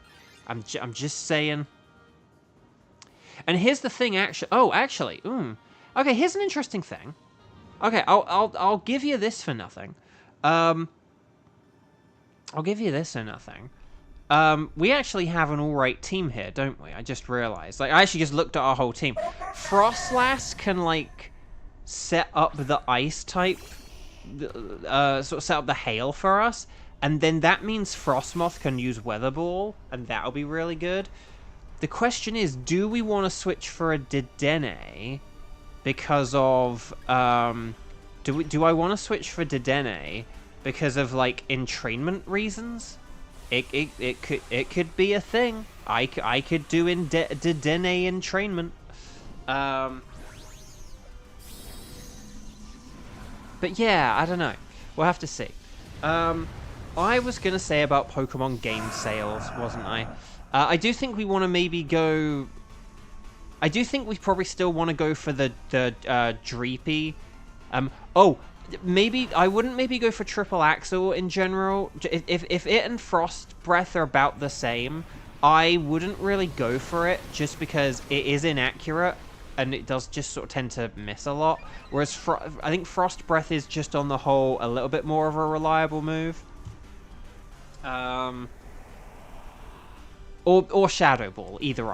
I'm just saying. And here's the thing, actually. Oh, actually, okay. Here's an interesting thing. Okay, I'll give you this for nothing. I'll give you this for nothing. We actually have an alright team here, don't we? I just realized. Like, I actually just looked at our whole team. Frostlass can, like, set up the ice type, sort of set up the hail for us, and then that means Frostmoth can use Weather Ball, and that'll be really good. The question is, do we want to switch for a Dedenne because of, do I want to switch for Dedenne because of, like, entrainment reasons? It could be a thing. I could do Dedenne entrainment. But yeah, I don't know. We'll have to see. I was gonna say about Pokemon game sales, wasn't I? I do think we want to maybe go. I do think we probably still want to go for the Dreepy. Oh. Maybe I wouldn't maybe go for Triple Axle in general. If it and Frost Breath are about the same, I wouldn't really go for it just because it is inaccurate and it does just sort of tend to miss a lot. Whereas I think Frost Breath is just on the whole a little bit more of a reliable move. Or Shadow Ball, either.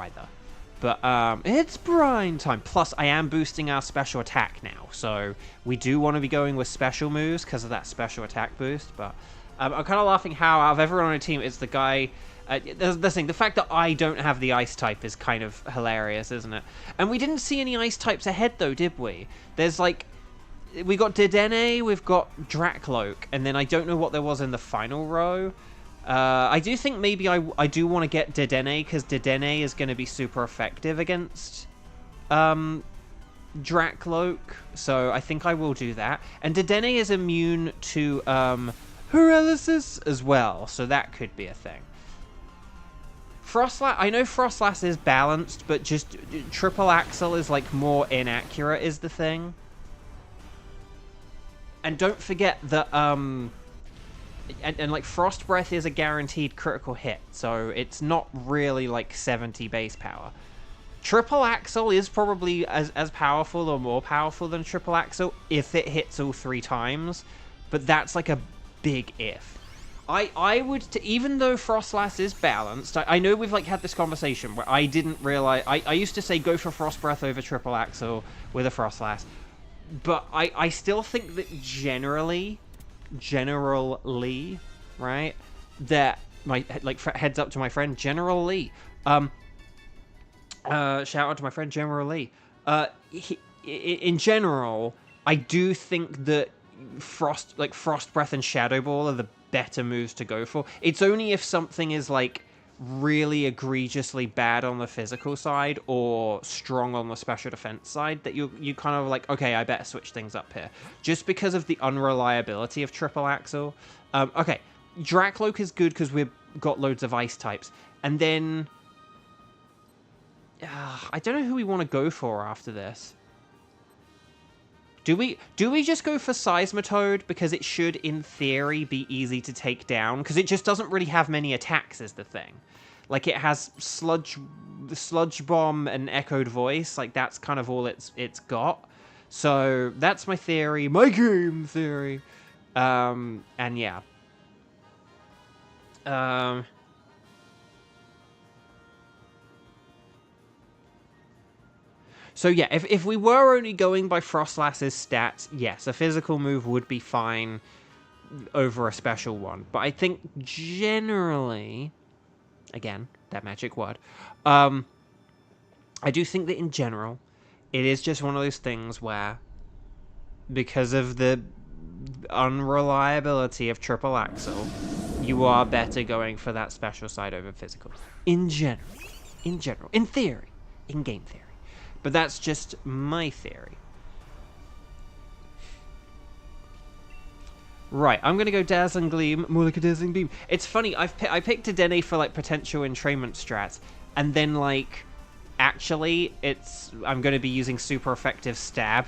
But it's brine time. Plus, I am boosting our special attack now, so we do want to be going with special moves because of that special attack boost. But I'm kind of laughing how out of everyone on the team, it's the guy. The thing, the fact that I don't have the ice type is kind of hilarious, isn't it? And we didn't see any ice types ahead, though, did we? There's like, we got Dedenne, we've got Dracloak, and then I don't know what there was in the final row. I do think maybe I do want to get Dedenne, because Dedenne is going to be super effective against Dracloak, so I think I will do that. And Dedenne is immune to paralysis as well, so that could be a thing. Frostlass, I know Frostlass is balanced, but just Triple Axle is like more inaccurate is the thing. And don't forget that and like Frost Breath is a guaranteed critical hit, so it's not really like 70 base power. Triple Axle is probably as powerful or more powerful than Triple Axle if it hits all 3 times, but that's like a big if. I would, even though Frostlass is balanced, I know we've like had this conversation where I didn't realize, I used to say go for Frost Breath over Triple Axle with a Frostlass, but I still think that generally, right, that my, like, heads up to my friend General Lee, shout out to my friend General Lee, in general, I do think that Frost Breath and Shadow Ball are the better moves to go for. It's only if something is like really egregiously bad on the physical side or strong on the special defense side that you kind of like, okay, I better switch things up here, just because of the unreliability of Triple Axle. Okay, Dracloak is good because we've got loads of ice types, and then I don't know who we want to go for after this. Do we just go for Seismitoad because it should, in theory, be easy to take down? Because it just doesn't really have many attacks, is the thing. Like, it has Sludge Bomb and Echoed Voice. Like, that's kind of all it's got. So, that's my theory. My game theory. And yeah. So yeah, if we were only going by Frostlass's stats, yes, a physical move would be fine. over a special one. But I think generally, again, that magic word, I do think that in general, it is just one of those things where, because of the unreliability of triple axle, you are better going for that special side over physical. In general, in theory, in game theory. But that's just my theory. Right, I'm gonna go Dazzling Gleam, more like a Dazzling Beam. It's funny, I picked a Dene for like potential entrainment strats, and then like, actually, I'm gonna be using super effective stab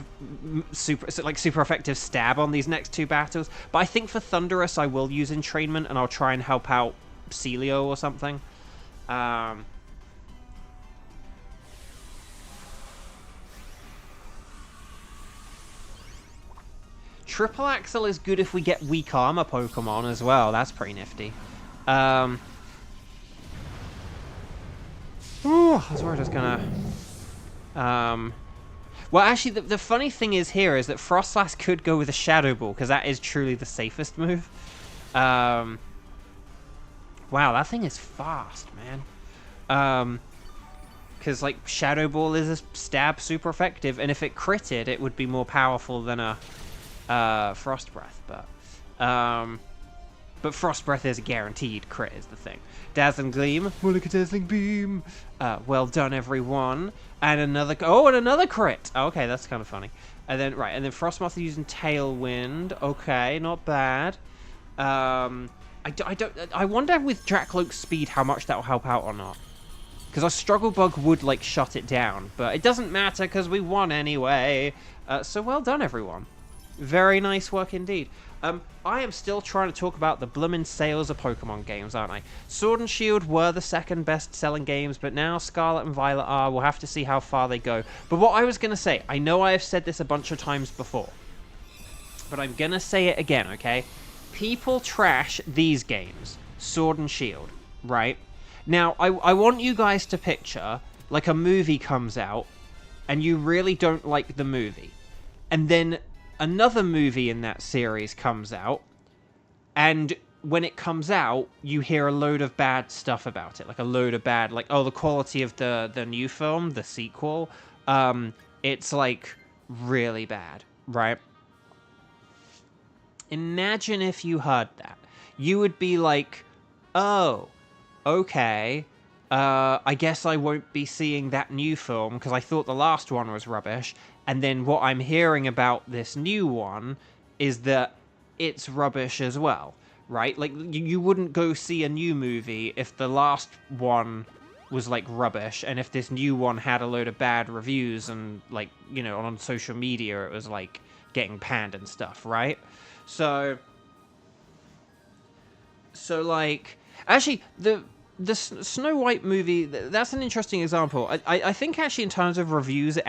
on these next two battles. But I think for Thunderous I will use entrainment, and I'll try and help out Celio or something. Triple Axle is good if we get weak armor Pokemon as well. That's pretty nifty. Ooh, I was worried I was gonna... Well, actually, the funny thing is here is that Frostlass could go with a Shadow Ball, because that is truly the safest move. Wow, that thing is fast, man. Because, like, Shadow Ball is a stab super effective, and if it critted, it would be more powerful than a... Frost Breath, but Frost Breath is a guaranteed crit is the thing. Dazzling Gleam, more like a Dazzling Beam. Well done, everyone. And another, and another crit. Oh, okay, that's kind of funny. And then and then Frostmoth using Tailwind. Okay, not bad. I wonder with Drakloak's speed how much that will help out or not. Because our Struggle Bug would like shut it down, but it doesn't matter because we won anyway. So well done, everyone. Very nice work indeed. I am still trying to talk about the bloomin' sales of Pokemon games, aren't I? Sword and Shield were the second best-selling games, but now Scarlet and Violet are. We'll have to see how far they go. But what I was going to say, I know I have said this a bunch of times before, but I'm going to say it again, okay? People trash these games, Sword and Shield, right? Now, I want you guys to picture, like a movie comes out, and you really don't like the movie. And then another movie in that series comes out, and when it comes out, you hear a load of bad stuff about it, like a load of bad, like, oh, the quality of the new film, the sequel, it's like really bad, right? Imagine if you heard that. You would be like, oh, okay, I guess I won't be seeing that new film because I thought the last one was rubbish. And then what I'm hearing about this new one is that it's rubbish as well, right? Like, you wouldn't go see a new movie if the last one was, like, rubbish, and if this new one had a load of bad reviews and, like, you know, on social media it was, like, getting panned and stuff, right? So, like, actually, the Snow White movie, that's an interesting example. I think actually in terms of reviews, it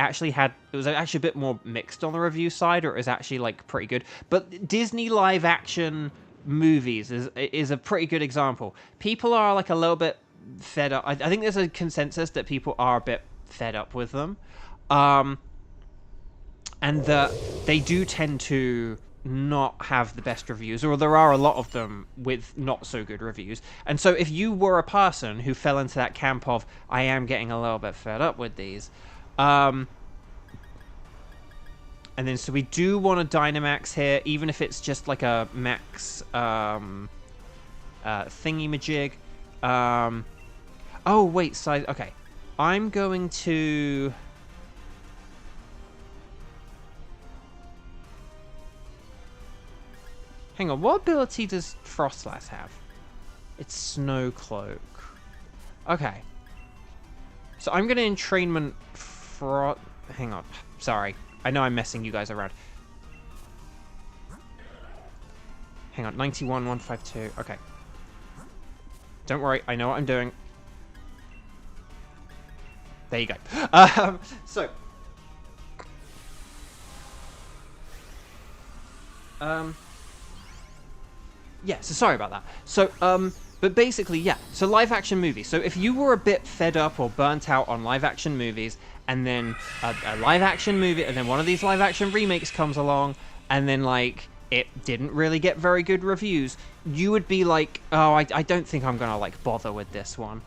was actually a bit more mixed on the review side, or it was actually like pretty good. But Disney live action movies is a pretty good example. People are like a little bit fed up. I think there's a consensus that people are a bit fed up with them. And that they do tend to not have the best reviews, or there are a lot of them with not so good reviews. And so if you were a person who fell into that camp of, I am getting a little bit fed up with these, and then so we do want a Dynamax here, even if it's just like a max thingy-majig. Oh wait, size, okay, I'm going to... Hang on, what ability does Frostlass have? It's Snow Cloak. Okay. So I'm going to entrainment Hang on. Sorry. I know I'm messing you guys around. Hang on. 91, 152. Okay. Don't worry. I know what I'm doing. There you go. Yeah, so sorry about that. So, but basically, yeah, so live-action movies. So if you were a bit fed up or burnt out on live-action movies, and then a live-action movie, and then one of these live-action remakes comes along, and then, like, it didn't really get very good reviews, you would be like, oh, I don't think I'm gonna like bother with this one.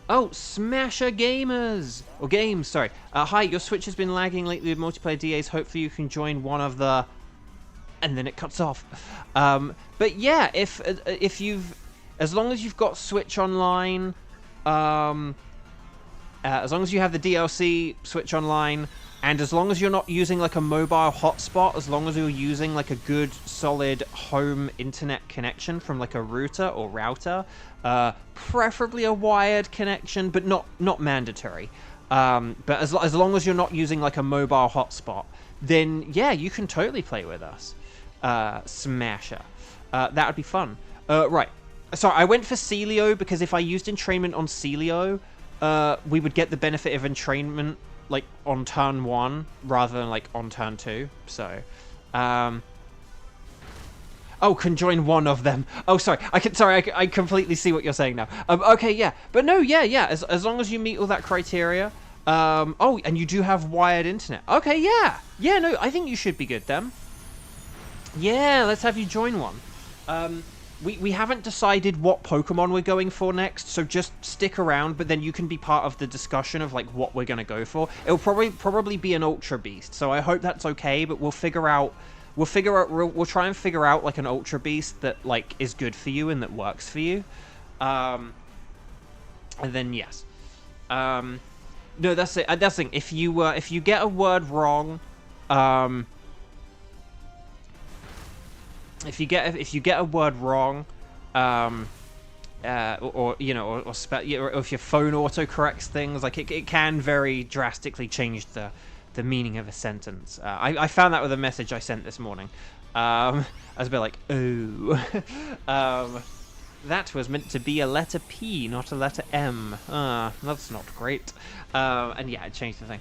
Oh, Smasher Gamers! Or Games, sorry. Hi, your Switch has been lagging lately with multiplayer DAs. Hopefully you can join one of the... And then it cuts off. But yeah, if you've... As long as you've got Switch Online, as long as you have the DLC Switch Online, and as long as you're not using like a mobile hotspot, as long as you're using like a good, solid home internet connection from like a router or router, preferably a wired connection, but not mandatory. But as long as you're not using like a mobile hotspot, then yeah, you can totally play with us. Smasher. That would be fun. Right. Sorry, I went for Celio because if I used entrainment on Celio, we would get the benefit of entrainment like on turn 1 rather than like on turn 2. So, oh, can join one of them. Oh, sorry. I completely see what you're saying now. Okay, yeah. But no, yeah. As long as you meet all that criteria. Oh, and you do have wired internet. Okay, yeah. Yeah, no, I think you should be good then. Yeah, let's have you join one. We haven't decided what Pokemon we're going for next, so just stick around, but then you can be part of the discussion of like what we're going to go for. It'll probably be an Ultra Beast, so I hope that's okay, but we'll try and figure out like an Ultra Beast that like is good for you and that works for you. And then yes. No, that's it. That's the thing. If you get a word wrong, if you get a word wrong, or you know, or if your phone autocorrects things, like it can very drastically change the meaning of a sentence. I found that with a message I sent this morning. I was a bit like, oh, that was meant to be a letter P, not a letter M. That's not great. And yeah, it changed the thing.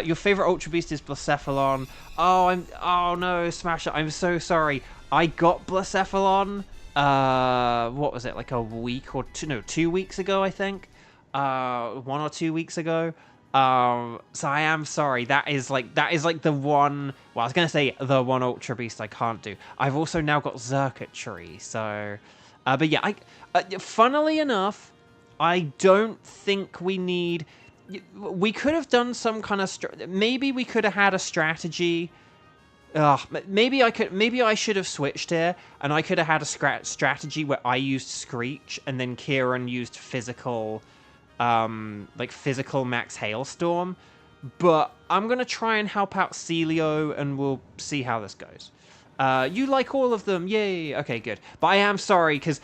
Your favorite Ultra Beast is Blacephalon. Oh no, Smasher, I'm so sorry. I got Blacephalon, what was it, like a week or 2 weeks ago, I think. 1 or 2 weeks ago. So I am sorry. That is like the one, well, I was going to say the one Ultra Beast I can't do. I've also now got Circuitry, so... but yeah, funnily enough, I don't think we need... We could have done some kind of... Maybe we could have had a strategy... maybe I should have switched here, and I could have had a strategy where I used Screech, and then Kieran used physical... like physical max Hailstorm. But I'm going to try and help out Celio, and we'll see how this goes. You like all of them, yay! Okay, good. But I am sorry, because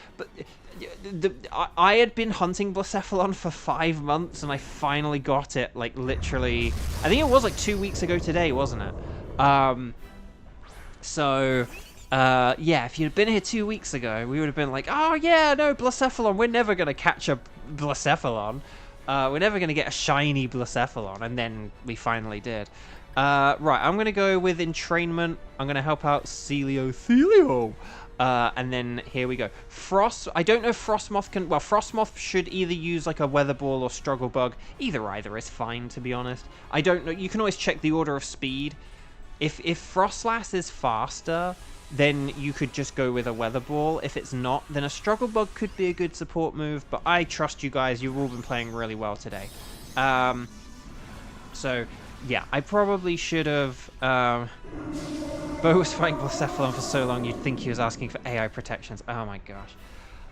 I had been hunting Blacephalon for 5 months, and I finally got it, like, literally... I think it was, like, 2 weeks ago today, wasn't it? Yeah, if you'd been here 2 weeks ago, we would have been like, oh, yeah, no, Blacephalon, we're never going to catch a Blacephalon. We're never going to get a shiny Blacephalon, and then we finally did. Right, I'm going to go with Entrainment. I'm going to help out Celio. And then here we go. Frost. I don't know if Frostmoth can... Well, Frostmoth should either use like a Weather Ball or Struggle Bug. Either is fine, to be honest. I don't know. You can always check the order of speed. If Frostlass is faster, then you could just go with a Weather Ball. If it's not, then a Struggle Bug could be a good support move. But I trust you guys. You've all been playing really well today. So... yeah, I probably should have... Bo was fighting Blacephalon for so long, you'd think he was asking for AI protections. Oh my gosh.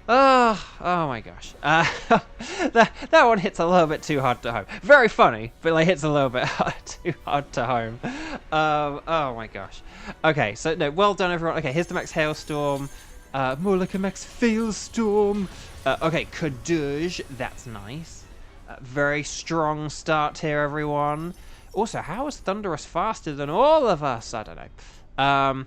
Oh my gosh. That one hits a little bit too hard to home. Very funny, but like hits a little bit too hard to home. Oh my gosh. Okay, so no, well done everyone. Okay, here's the max Hailstorm. More like a max Failstorm. Okay, Kadoosh, that's nice. Very strong start here, everyone. Also, how is Thunderous faster than all of us? I don't know.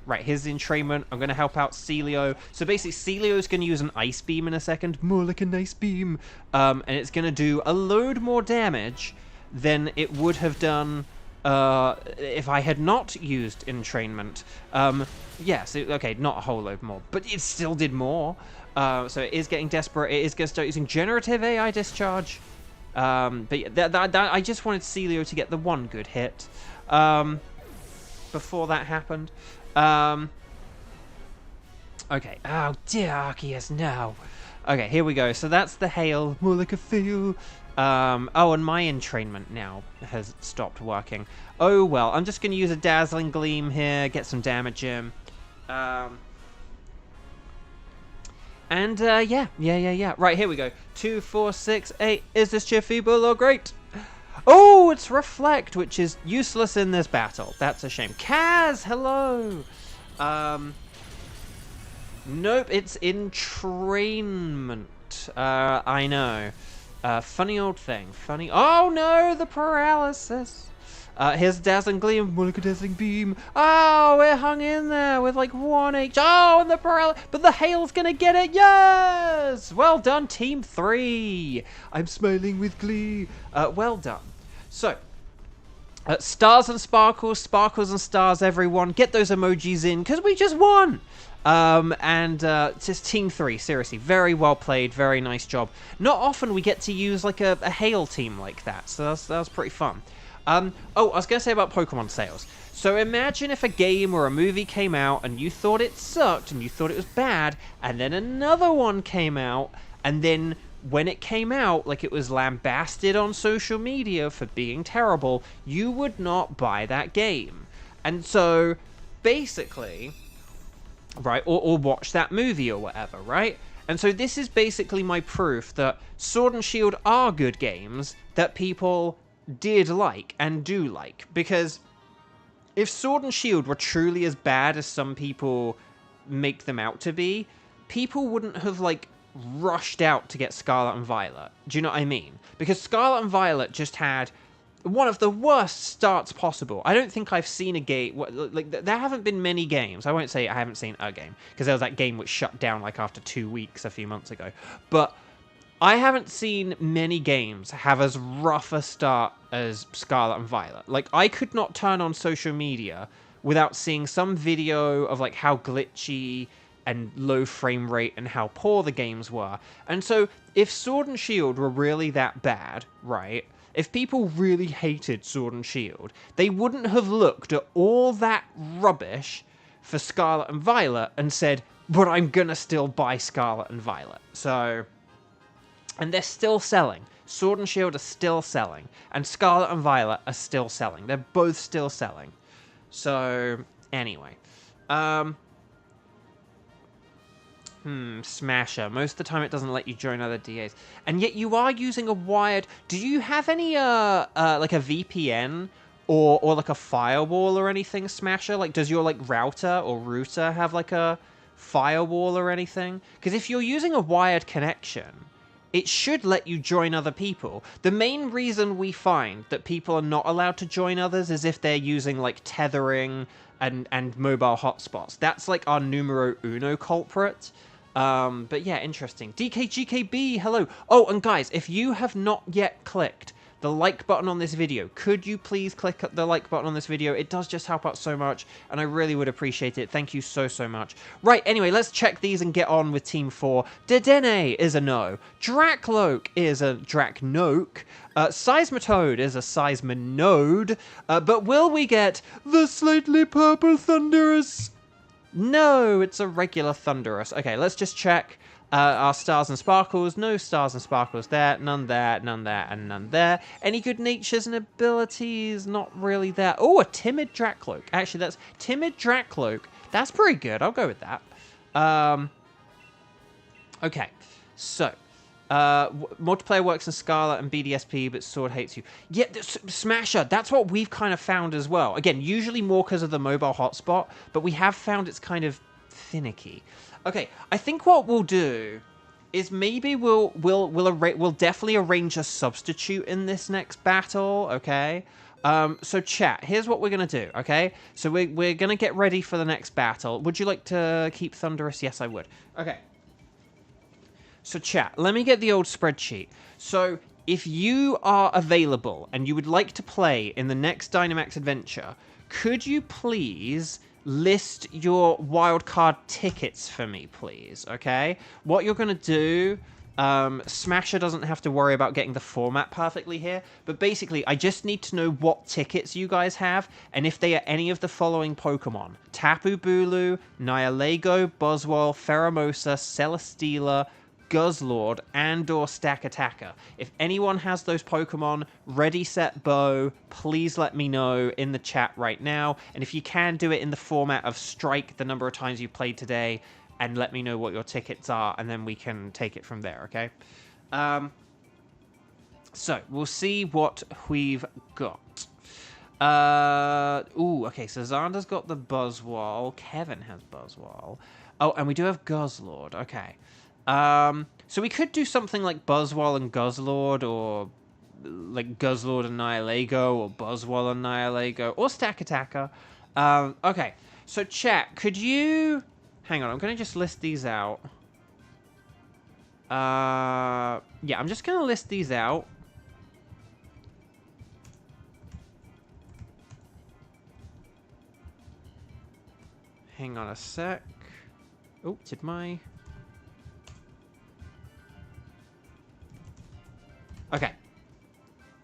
Right, here's the entrainment. I'm going to help out Celio. So basically, Celio's going to use an Ice Beam in a second. More like an Ice Beam. And it's going to do a load more damage than it would have done if I had not used entrainment. Yeah, so, okay, not a whole load more. But it still did more. So it is getting desperate. It is going to start using Generative AI Discharge. But yeah, I just wanted Celio to get the one good hit. before that happened. Okay. Oh, dear Arceus, no. Okay, here we go. So that's the hail. More like a fail. Oh, and my entrainment now has stopped working. Oh, well. I'm just going to use a Dazzling Gleam here, get some damage in. Yeah. Right, here we go. 2, 4, 6, 8. Is this cheer feeble or great? Oh, it's Reflect, which is useless in this battle. That's a shame. Kaz, hello. Nope, it's entrainment. I know. Funny old thing. Funny. Oh no, the paralysis. Here's Dazzling Gleam, more like a Dazzling Beam. Oh, we're hung in there with like 1 H. Oh, and the paralysis. But the hail's gonna get it. Yes! Well done, Team 3. I'm smiling with glee. Well done. So, stars and sparkles, sparkles and stars, everyone. Get those emojis in, because we just won. It's just Team 3, seriously, very well played, very nice job. Not often we get to use like a hail team like that, so that was pretty fun. Oh, I was going to say about Pokemon sales. So imagine if a game or a movie came out and you thought it sucked and you thought it was bad, and then another one came out, and then when it came out, like it was lambasted on social media for being terrible, you would not buy that game. And so, basically, right, or watch that movie or whatever, right? And so this is basically my proof that Sword and Shield are good games that people did like and do like. Because if Sword and Shield were truly as bad as some people make them out to be, people wouldn't have, like, rushed out to get Scarlet and Violet. Do you know what I mean? Because Scarlet and Violet just had one of the worst starts possible. I don't think I've seen a game, like, there haven't been many games. I won't say I haven't seen a game, because there was that game which shut down, like, after 2 weeks a few months ago. But I haven't seen many games have as rough a start as Scarlet and Violet. Like, I could not turn on social media without seeing some video of, like, how glitchy and low frame rate and how poor the games were. And so, if Sword and Shield were really that bad, right? If people really hated Sword and Shield, they wouldn't have looked at all that rubbish for Scarlet and Violet and said, but I'm gonna still buy Scarlet and Violet. So, and they're still selling. Sword and Shield are still selling. And Scarlet and Violet are still selling. They're both still selling. So, anyway. Smasher. Most of the time it doesn't let you join other DAs. And yet you are using a wired... Do you have any, like a VPN or like a firewall or anything, Smasher? Like, does your, like, router or router have, like, a firewall or anything? Because if you're using a wired connection, it should let you join other people. The main reason we find that people are not allowed to join others is if they're using, like, tethering and mobile hotspots. That's, like, our numero uno culprit. But yeah, interesting. DKGKB, hello. Oh, and guys, if you have not yet clicked the like button on this video, could you please click the like button on this video? It does just help out so much, and I really would appreciate it. Thank you so, so much. Right, anyway, let's check these and get on with Team 4. Dedenne is a no. Dracloak is a Dracnoke. Seismitoad is a Seismonode. But will we get the slightly purple Thunderous? No, it's a regular Thunderous. Okay, let's just check our stars and sparkles. No stars and sparkles there. None there, none there, and none there. Any good natures and abilities? Not really there. Oh, a timid Dracloak. Actually, that's timid Dracloak. That's pretty good. I'll go with that. Okay, so... multiplayer works in Scarlet and BDSP, but Sword hates you. Yeah, Smasher, that's what we've kind of found as well. Again, usually more because of the mobile hotspot, but we have found it's kind of finicky. Okay, I think what we'll do is maybe we'll definitely arrange a substitute in this next battle, okay? So chat, here's what we're gonna do, okay? So we're gonna get ready for the next battle. Would you like to keep Thunderous? Yes, I would. Okay. So chat, let me get the old spreadsheet. So if you are available and you would like to play in the next Dynamax adventure, could you please list your wildcard tickets for me, please, okay? What you're going to do Smasher doesn't have to worry about getting the format perfectly here, but basically I just need to know what tickets you guys have, and if they are any of the following Pokemon: Tapu Bulu, Nihilego, Buzzwole, Pheromosa, Celesteela, Guzzlord, and or Stakataka. If anyone has those Pokemon, ready, set, bow, please let me know in the chat right now, and if you can, do it in the format of strike the number of times you played today, and let me know what your tickets are, and then we can take it from there, okay? So, we'll see what we've got. Okay, so Xander's got the Buzzwole. Kevin has Buzzwole. Oh, and we do have Guzzlord, okay. So we could do something like Buzzwole and Guzzlord, or like Guzzlord and Nihilego, or Buzzwole and Nihilego, or Stakataka. Okay, so chat, could you... Hang on, I'm going to just list these out. Yeah, I'm just going to list these out. Hang on a sec. Oh, did my... Okay.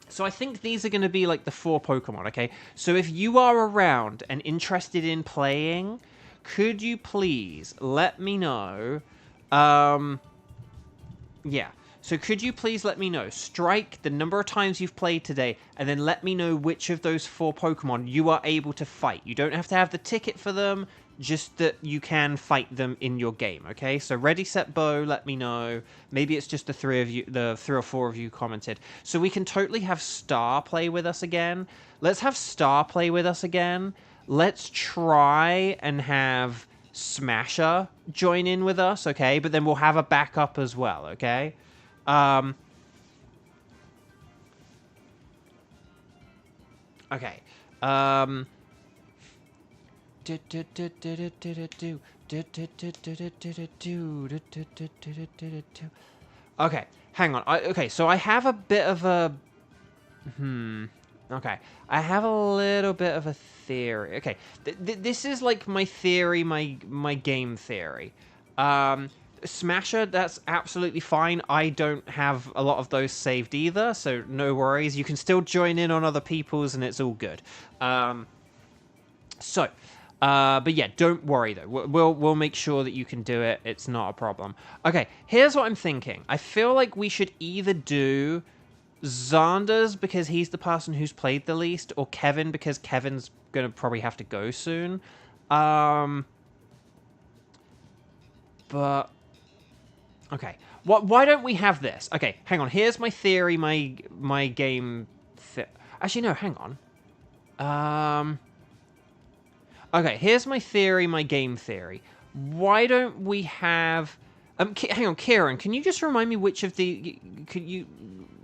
So I think these are going to be like the 4 Pokemon, okay? So if you are around and interested in playing... Could you please let me know, yeah, so could you please let me know, strike the number of times you've played today, and then let me know which of those 4 Pokemon you are able to fight. You don't have to have the ticket for them, just that you can fight them in your game, okay? So ready, set, bow, let me know. Maybe it's just the 3 of you, the 3 or 4 of you commented. So we can totally have Star play with us again. Let's have Star play with us again. Let's try and have Smasher join in with us, okay? But then we'll have a backup as well, okay? Okay. Okay, hang on. Okay, so I have a bit of a... Okay, I have a little bit of a theory. Okay, this is like my theory, my game theory. Smasher, that's absolutely fine. I don't have a lot of those saved either, so no worries. You can still join in on other people's, and it's all good. But yeah, don't worry though. We'll make sure that you can do it. It's not a problem. Okay, here's what I'm thinking. I feel like we should either do Xander's because he's the person who's played the least, or Kevin because Kevin's gonna probably have to go soon. But okay, why don't we have this? Okay, hang on. Here's my theory. My game. Actually, no. Hang on. Okay, here's my theory. My game theory. Why don't we have? Hang on, Kieran. Can you just remind me which of the? Could you?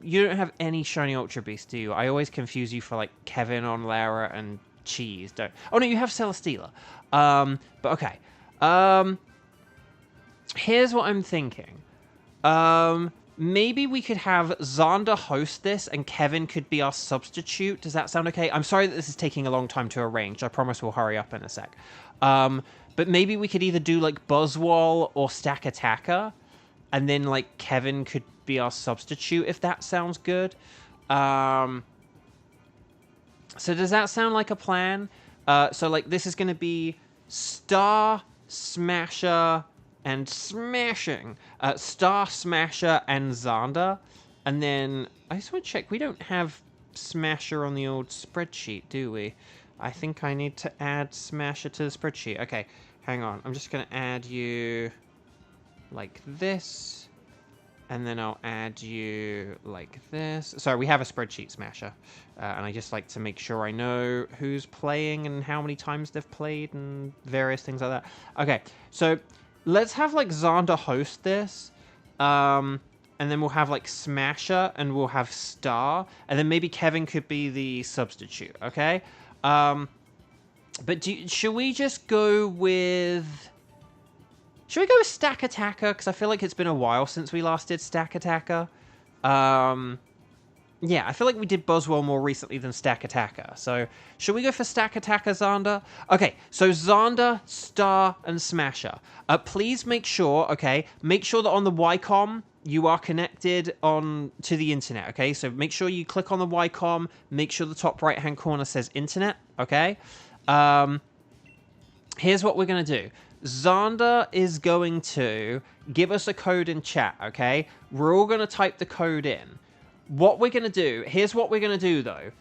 You don't have any shiny Ultra Beasts, do you? I always confuse you for like Kevin on Lara and Cheese. Don't. Oh no, you have Celesteela. But okay. Here's what I'm thinking. Maybe we could have Xander host this and Kevin could be our substitute. Does that sound okay? I'm sorry that this is taking a long time to arrange. I promise we'll hurry up in a sec. But maybe we could either do like Buzzwole or Stakataka, and then like Kevin could be our substitute if that sounds good. So does that sound like a plan? So like this is going to be Star, Smasher, and Smashing. Star, Smasher, and Xander. And then I just want to check. We don't have Smasher on the old spreadsheet, do we? I think I need to add Smasher to the spreadsheet. Okay, hang on. I'm just going to add you like this. And then I'll add you like this. Sorry, we have a spreadsheet, Smasher. And I just like to make sure I know who's playing and how many times they've played and various things like that. Okay, so let's have like Xander host this. And then we'll have like Smasher and we'll have Star. And then maybe Kevin could be the substitute, okay? But should we just go with... Should we go with Stakataka? Because I feel like it's been a while since we last did Stakataka. Yeah, I feel like we did Buzzwole more recently than Stakataka. So, should we go for Stakataka, Xander? Okay, so Xander, Star, and Smasher. Please make sure, okay, make sure that on the Wycom, you are connected on to the internet, okay? So make sure you click on the Ycom, make sure the top right-hand corner says internet, okay? Here's what we're going to do. Xander is going to give us a code in chat, okay? We're all going to type the code in. What we're going to do, here's what we're going to do, though.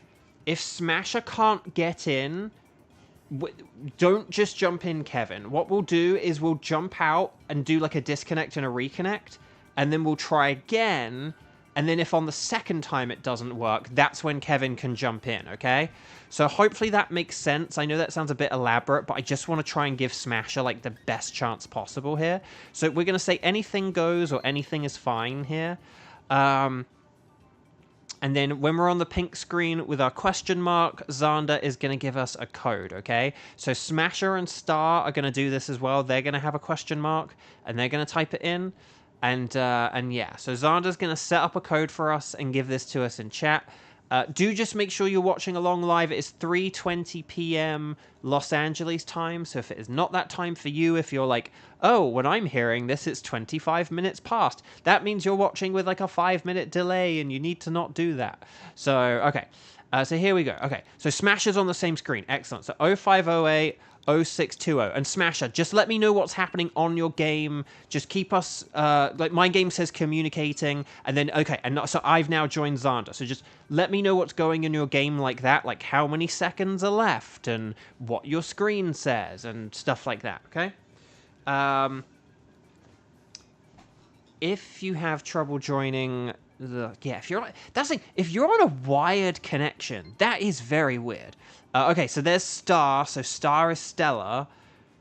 If Smasher can't get in, don't just jump in, Kevin. What we'll do is we'll jump out and do like a disconnect and a reconnect, and then we'll try again, and then if on the second time it doesn't work, that's when Kevin can jump in, okay? So hopefully that makes sense. I know that sounds a bit elaborate, but I just want to try and give Smasher like the best chance possible here. So we're going to say anything goes or anything is fine here. And then when we're on the pink screen with our question mark, Xander is going to give us a code, okay? So Smasher and Star are going to do this as well. They're going to have a question mark, and they're going to type it in. And yeah, so Xander's going to set up a code for us and give this to us in chat. Do just make sure you're watching along live. It is 3:20 p.m. Los Angeles time, so if it is not that time for you, if you're like, oh, when I'm hearing this, it's 25 minutes past, that means you're watching with like a 5-minute delay, and you need to not do that. So, okay. So here we go. Okay, so Smasher's on the same screen. Excellent. So 0508 0620. And Smasher, just let me know what's happening on your game. Just keep us, like my game says communicating, and then, okay, and so I've now joined Xander. So just let me know what's going in your game like that, like how many seconds are left, and what your screen says, and stuff like that, okay? If you have trouble joining... yeah, if you're that's like if you're on a wired connection, that is very weird. Okay, so there's Star. So Star is Stella.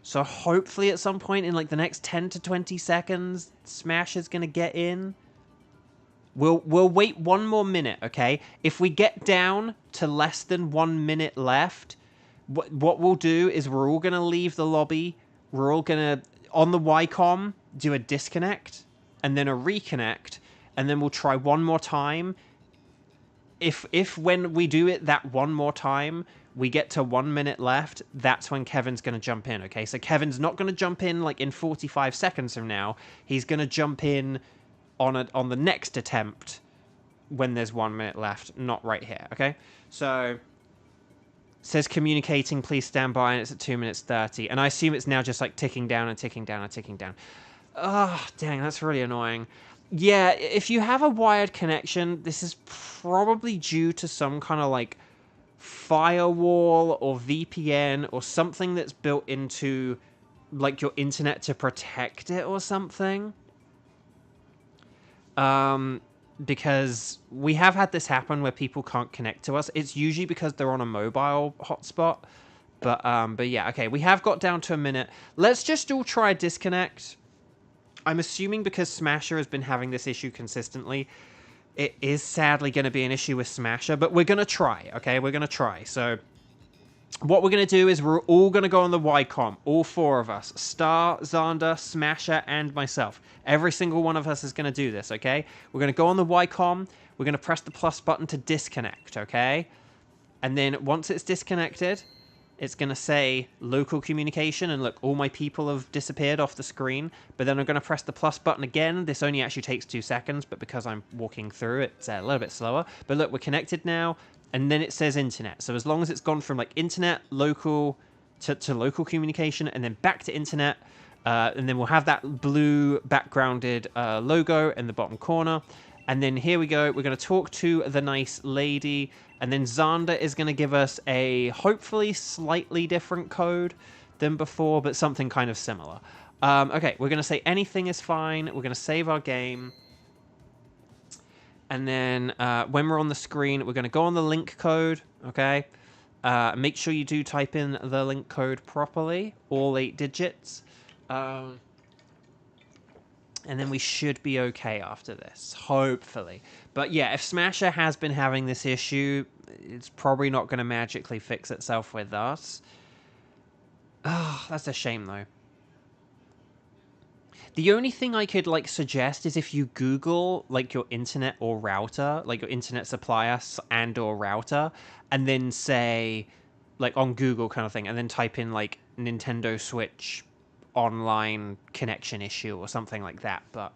So hopefully at some point in like the next 10 to 20 seconds, Smash is gonna get in. We'll wait one more minute, okay? If we get down to less than 1 minute left, what we'll do is we're all gonna leave the lobby. We're all gonna on the Ycom do a disconnect and then a reconnect. And then we'll try one more time. If when we do it that one more time, we get to 1 minute left, that's when Kevin's going to jump in, okay? So Kevin's not going to jump in like in 45 seconds from now. He's going to jump in on the next attempt when there's 1 minute left, not right here, okay? So it says communicating, please stand by, and it's at 2 minutes 30. And I assume it's now just like ticking down and ticking down and ticking down. Oh, dang, that's really annoying. Yeah, if you have a wired connection, this is probably due to some kind of like firewall or VPN or something that's built into like your internet to protect it or something. Because we have had this happen where people can't connect to us. It's usually because they're on a mobile hotspot. But yeah, okay, we have got down to a minute. Let's just all try a disconnect. I'm assuming because Smasher has been having this issue consistently, it is sadly going to be an issue with Smasher, but we're going to try, okay? We're going to try. So what we're going to do is we're all going to go on the Ycom, all four of us, Star, Xander, Smasher, and myself. Every single one of us is going to do this, okay? We're going to go on the Ycom, we're going to press the plus button to disconnect, okay? And then once it's disconnected... it's going to say local communication, and look, all my people have disappeared off the screen, but then I'm going to press the plus button again. This only actually takes 2 seconds, but because I'm walking through, it's a little bit slower. But look, we're connected now, and then it says internet. So as long as it's gone from like internet, local, to local communication, and then back to internet, and then we'll have that blue backgrounded logo in the bottom corner. And then here we go, we're going to talk to the nice lady, and then Xander is going to give us a hopefully slightly different code than before, but something kind of similar. Okay, we're going to say anything is fine, we're going to save our game, and then when we're on the screen, we're going to go on the link code, okay? Make sure you do type in the link code properly, all 8 digits. And then we should be okay after this, hopefully. But yeah, if Smasher has been having this issue, it's probably not going to magically fix itself with us. Oh, that's a shame, though. The only thing I could, like, suggest is if you Google, like, your internet or router, like, your internet supplier and or router, and then say, like, on Google kind of thing, and then type in, like, Nintendo Switch online connection issue or something like that, but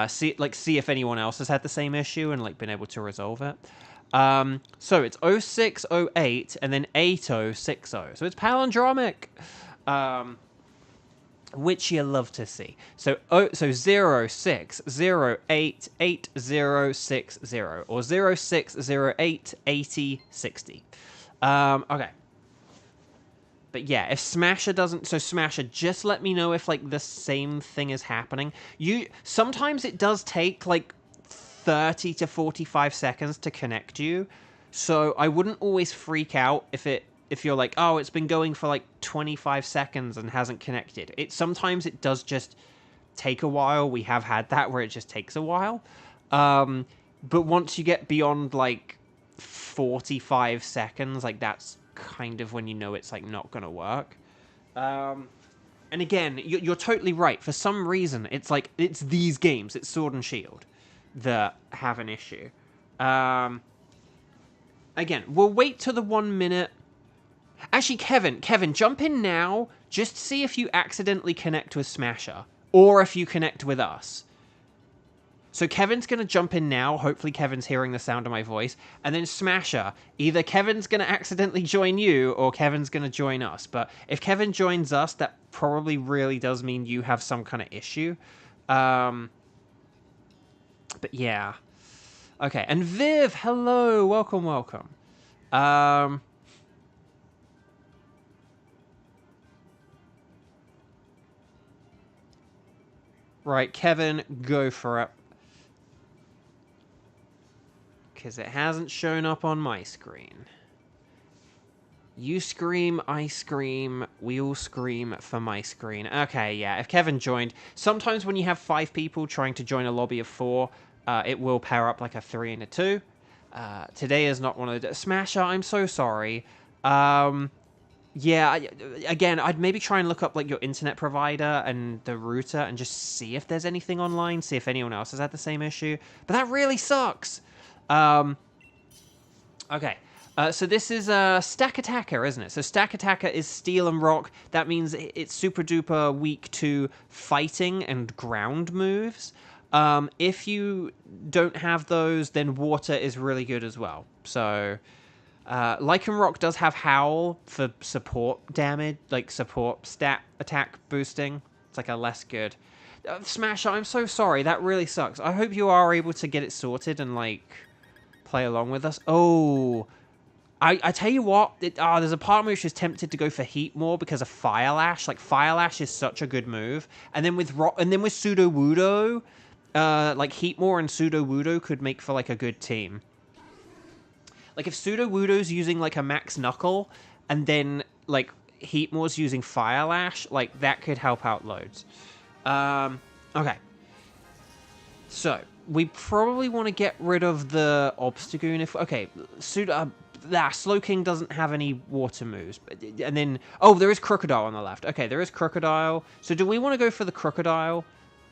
See if anyone else has had the same issue and like been able to resolve it. So it's 0608 and then 8060. So it's palindromic. Which you love to see. So 06088060 or 06088060. Okay. But yeah, if Smasher doesn't... So Smasher, just let me know if, like, the same thing is happening. Sometimes it does take, like, 30 to 45 seconds to connect you. So I wouldn't always freak out if you're like, oh, it's been going for, like, 25 seconds and hasn't connected. Sometimes it does just take a while. We have had that where it just takes a while. But once you get beyond, like, 45 seconds, like, that's kind of when you know it's like not gonna work. And again, you're totally right. For some reason, it's like it's these games, it's Sword and Shield, that have an issue. Again, we'll wait till the 1 minute. Actually, Kevin, jump in now. Just see if you accidentally connect with Smasher or if you connect with us. So Kevin's going to jump in now. Hopefully Kevin's hearing the sound of my voice. And then Smasher. Either Kevin's going to accidentally join you or Kevin's going to join us. But if Kevin joins us, that probably really does mean you have some kind of issue. But yeah. Okay, and Viv, hello. Welcome. Right, Kevin, go for it. Because it hasn't shown up on my screen. You scream, I scream, we all scream for my screen. Okay, yeah, if Kevin joined... Sometimes when you have 5 people trying to join a lobby of 4, it will power up like a 3 and a 2. Today is not one of the... Smasher, I'm so sorry. Yeah, again, I'd maybe try and look up like your internet provider and the router and just see if there's anything online, see if anyone else has had the same issue. But that really sucks. Okay, so this is Stack Attacker, isn't it? So Stack Attacker is Steel and Rock. That means it's super duper weak to fighting and ground moves. If you don't have those, then Water is really good as well. So, Lycanroc does have Howl for support damage, like support stat attack boosting. It's like a less good. Smasher, I'm so sorry. That really sucks. I hope you are able to get it sorted and, like, play along with us. Oh, I tell you what, there's a part of me which is tempted to go for Heat more because of Fire Lash. Like, Fire Lash is such a good move. And then with Pseudo Wudo, like Heatmore and Pseudo Wudo could make for like a good team. Like if Pseudo Wudo's using like a Max Knuckle, and then like Heatmore's using Fire Lash, like that could help out loads. Okay. So we probably want to get rid of the Obstagoon if Slowking doesn't have any water moves. And then, oh, there is Crocodile on the left. Okay, there is Crocodile. So do we want to go for the Crocodile?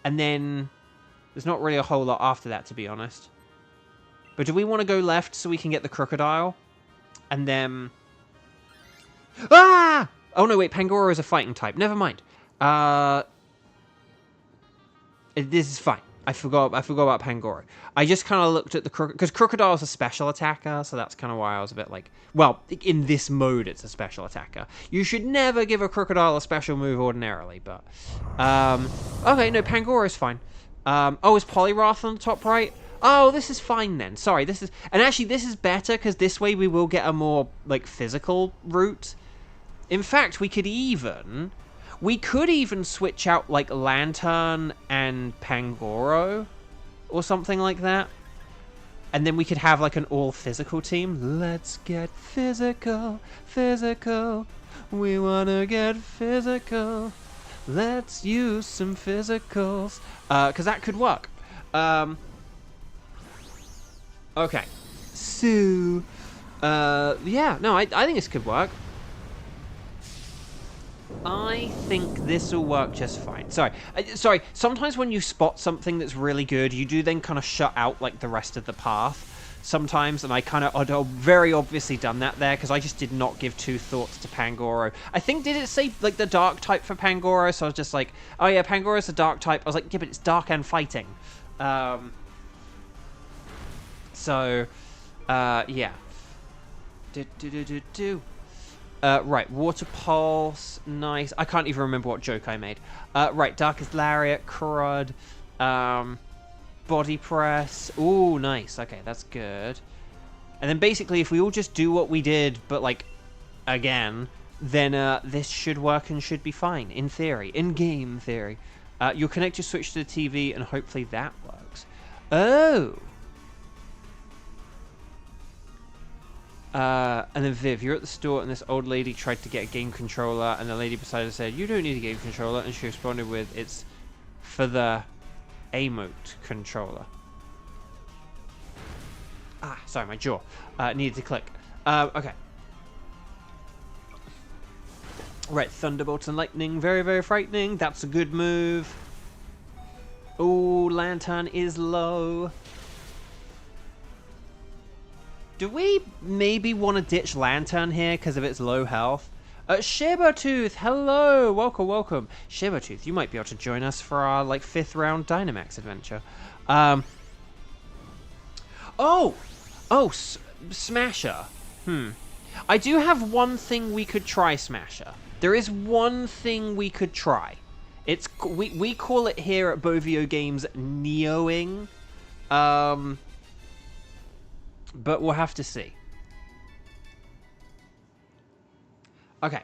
And then there's not really a whole lot after that, to be honest. But do we want to go left so we can get the Crocodile? And then... Ah! Oh, no, wait, Pangoro is a fighting type. Never mind. This is fine. I forgot about Pangoro. I just kind of looked at the because Crocodile is a special attacker, so that's kind of why I was a bit like, well, in this mode it's a special attacker. You should never give a Crocodile a special move ordinarily, but okay, no, Pangoro is fine. Oh, is Poliwrath on the top right? Oh, this is fine then. Sorry, this is better because this way we will get a more like physical route. In fact, we could even switch out, like, Lantern and Pangoro or something like that. And then we could have, like, an all-physical team. Let's get physical, physical. We want to get physical. Let's use some physicals. Because that could work. Okay. So, yeah, no, I think this could work. I think this will work just fine. Sorry. Sometimes when you spot something that's really good, you do then kind of shut out, like, the rest of the path. sometimes, and I kind of I'd very obviously done that there because I just did not give two thoughts to Pangoro. I think, did it say like the dark type for Pangoro? So I was just like, oh yeah, Pangoro's a dark type. I was like, yeah, but it's dark and fighting. So yeah. Right, Water Pulse, nice. I can't even remember what joke I made. Right, Darkest Lariat, Crud, Body Press. Ooh, nice. Okay, that's good. And then basically, if we all just do what we did, but like, again, then this should work and should be fine, in theory, in-game theory. You'll connect your Switch to the TV, and hopefully that works. Oh! And then Viv, you're at the store and this old lady tried to get a game controller and the lady beside her said, you don't need a game controller, and she responded with, it's for the emote controller. Ah, sorry, my jaw. Needed to click. Okay. Right, Thunderbolts and Lightning, very, very frightening. That's a good move. Oh, Lantern is low. Do we maybe want to ditch Lantern here because of its low health? Shibertooth, hello! Welcome, welcome. Shibertooth, you might be able to join us for our, like, 5th round Dynamax adventure. Smasher. I do have one thing we could try, Smasher. There is one thing we could try. It's we call it here at Bovio Games Neoing. But we'll have to see. Okay.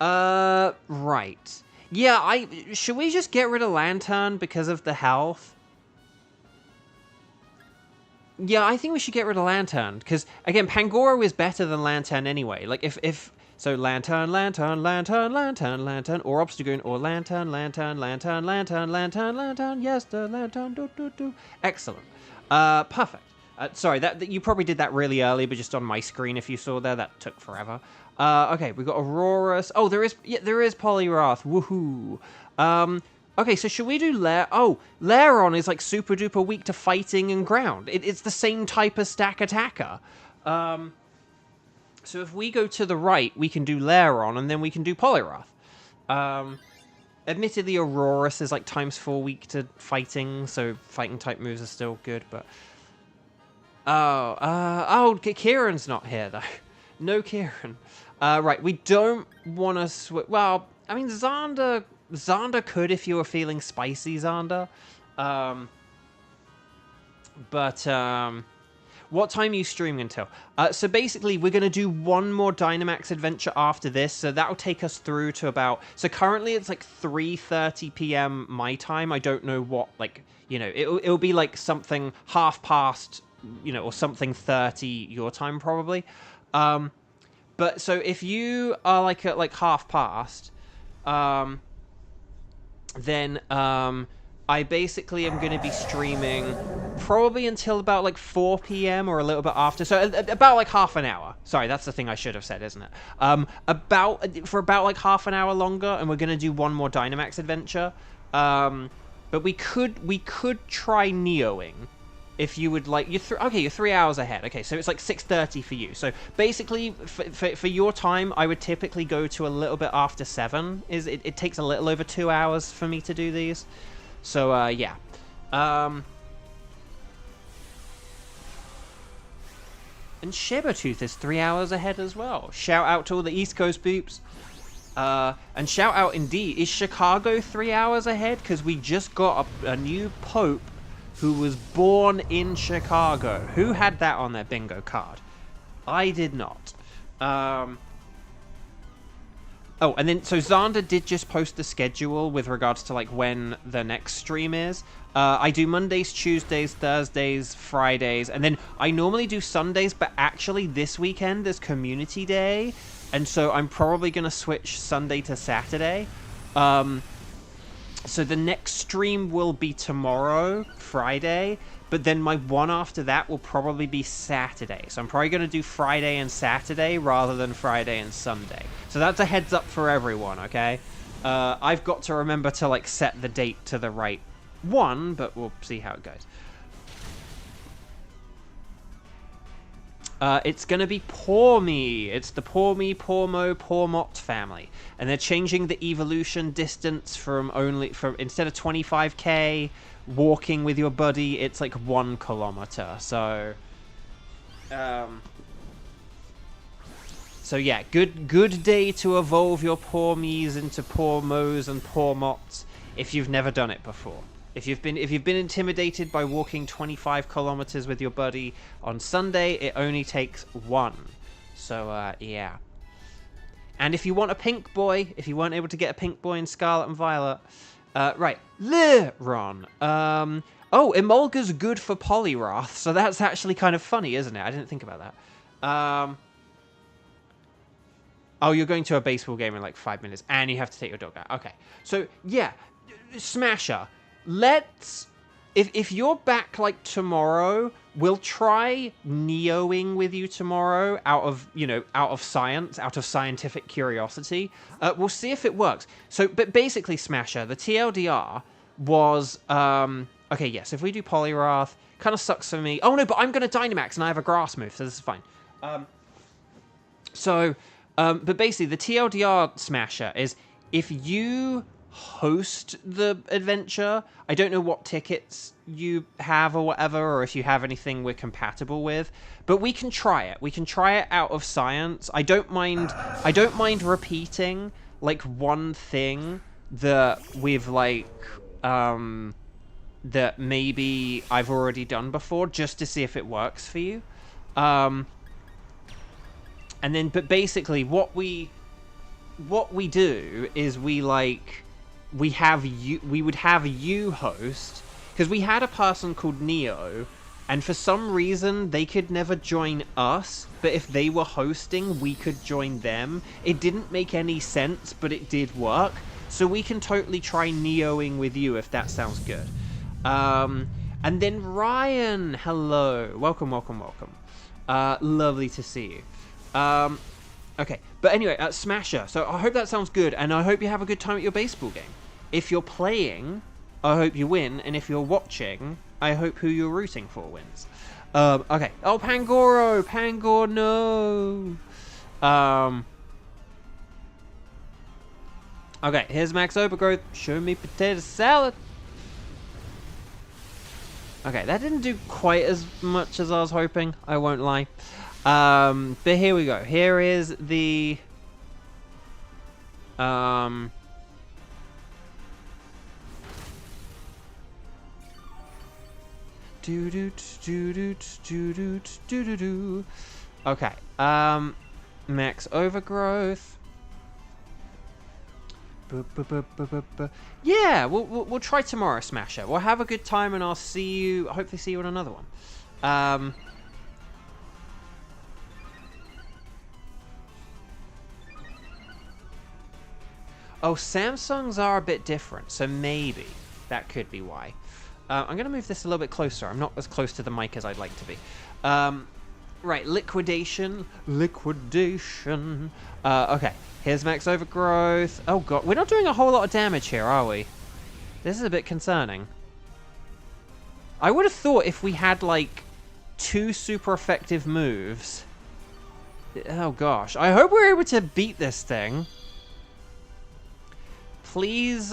Right. Yeah, should we just get rid of Lantern because of the health? Yeah, I think we should get rid of Lantern, because, again, Pangoro is better than Lantern anyway. Like, so Lantern, Lantern, Lantern, Lantern, Lantern, or Obstagoon, or Lantern, Lantern, Lantern, Lantern, Lantern, Lantern, yes, the Lantern, do. Excellent. Perfect. Sorry, that you probably did that really early, but just on my screen, if you saw there, that took forever. Okay, we've got Aurorus. Oh, there is Poliwrath. Woohoo. Okay, so should we do Lairon is like super duper weak to fighting and ground. It's the same type as stack attacker. So if we go to the right, we can do Lairon, and then we can do Poliwrath. Admittedly, Aurorus is like ×4 weak to fighting, so fighting type moves are still good, but... Kieran's not here, though. No Kieran. Right, we don't want to switch... Well, I mean, Xander could if you were feeling spicy, Xander. What time are you streaming until? So basically, we're going to do one more Dynamax adventure after this, so that'll take us through to about... So currently, it's like 3:30 p.m. my time. I don't know what, like, you know, it'll be like something half past... you know, or something 30 your time probably. But so if you are like at like half past, then I basically am going to be streaming probably until about like 4 p.m. or a little bit after. So about like half an hour. Sorry, that's the thing I should have said, isn't it? For about like half an hour longer, and we're going to do one more Dynamax adventure. But we could try Neoing. If you would like, you're 3 hours ahead. Okay, so it's like 6:30 for you. So basically, for your time, I would typically go to a little bit after 7. It takes a little over 2 hours for me to do these. So yeah. And Shibertooth is 3 hours ahead as well. Shout out to all the East Coast boops. And shout out indeed, is Chicago 3 hours ahead? Because we just got a new pope who was born in Chicago. Who had that on their bingo card? I did not. Oh, and then, so Xander did just post the schedule with regards to, like, when the next stream is. I do Mondays, Tuesdays, Thursdays, Fridays, and then I normally do Sundays, but actually this weekend is Community Day, and so I'm probably going to switch Sunday to Saturday. So the next stream will be tomorrow, Friday, but then my one after that will probably be Saturday. So I'm probably going to do Friday and Saturday rather than Friday and Sunday. So that's a heads up for everyone, okay? I've got to remember to, like, set the date to the right one, but we'll see how it goes. It's going to be Poor Me. It's the Poor Me, Poor Mo, Poor Mott family. And they're changing the evolution distance from instead of 25k walking with your buddy, it's like 1 kilometer. So yeah, good day to evolve your Poor Me's into Poor Mo's and Poor Motts if you've never done it before. If you've been intimidated by walking 25 kilometers with your buddy on Sunday, it only takes 1. So yeah. And if you want a pink boy, if you weren't able to get a pink boy in Scarlet and Violet, right, Liron. Oh, Emolga's good for Poliwrath, so that's actually kind of funny, isn't it? I didn't think about that. Oh, you're going to a baseball game in like 5 minutes, and you have to take your dog out. Okay, so yeah, Smasher. Let's, if you're back like tomorrow, we'll try Neoing with you tomorrow out of science, out of scientific curiosity. We'll see if it works. So, but basically, Smasher, the TLDR was, okay, yes, if we do Poliwrath, kind of sucks for me. Oh no, but I'm going to Dynamax and I have a grass move, so this is fine. But basically, the TLDR Smasher is if you host the adventure, I don't know what tickets you have or whatever, or if you have anything we're compatible with, but we can try it. We can try it out of science. I don't mind repeating like one thing that we've like that maybe I've already done before, just to see if it works for you. And then, but basically what we do is we would have you host, because we had a person called Neo, and for some reason they could never join us, but if they were hosting, we could join them. It didn't make any sense, but it did work. So we can totally try Neoing with you if that sounds good. And then Ryan, hello. Welcome. Lovely to see you. Okay, but anyway, Smasher. So I hope that sounds good, and I hope you have a good time at your baseball game. If you're playing, I hope you win, and if you're watching, I hope who you're rooting for wins. Okay. Oh, Pangor, no. Okay, here's Max Overgrowth. Show me potato salad. Okay, that didn't do quite as much as I was hoping, I won't lie. But here we go. Here is the okay. Max Overgrowth. Yeah, we'll try tomorrow, Smasher. We'll have a good time, and I'll hopefully see you on another one. Oh, Samsungs are a bit different, so maybe that could be why. I'm going to move this a little bit closer. I'm not as close to the mic as I'd like to be. Right, Liquidation. Okay, here's Max Overgrowth. Oh god, we're not doing a whole lot of damage here, are we? This is a bit concerning. I would have thought if we had, like, 2 super effective moves... Oh gosh, I hope we're able to beat this thing. Please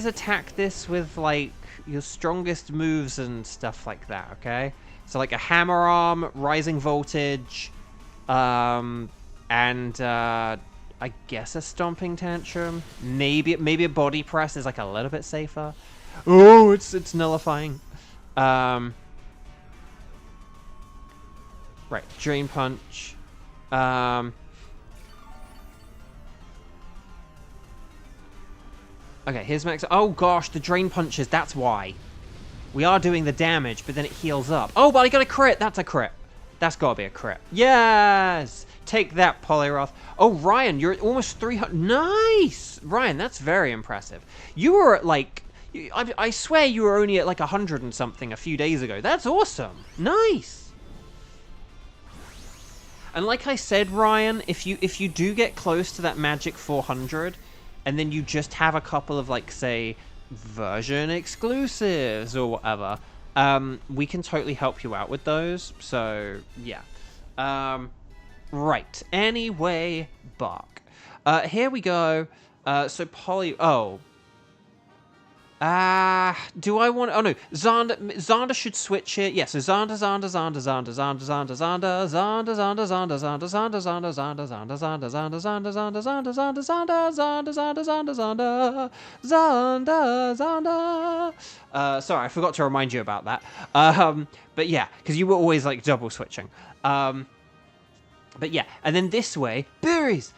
attack this with, like, your strongest moves and stuff like that, okay? So, like, a Hammer Arm, Rising Voltage, and, I guess a Stomping Tantrum. Maybe a Body Press is, like, a little bit safer. Oh, it's nullifying. Right, Drain Punch. Okay, here's Max. Oh gosh, the Drain Punches, that's why. We are doing the damage, but then it heals up. Oh, but I got a crit. That's a crit. That's gotta be a crit. Yes! Take that, Poliwrath. Oh, Ryan, you're at almost 300. Nice! Ryan, that's very impressive. You were at, like... I swear you were only at, like, 100 and something a few days ago. That's awesome. Nice! And like I said, Ryan, if you do get close to that magic 400... and then you just have a couple of, like, say, version exclusives or whatever, we can totally help you out with those. So, yeah. Right. Anyway, Bark. Here we go. So, Oh. Do I want... Oh, no. Xander should switch it. Yeah, so Xander, sorry, I forgot to remind you about that. But yeah, because you were always, like, double switching. But yeah, and then this way, berries!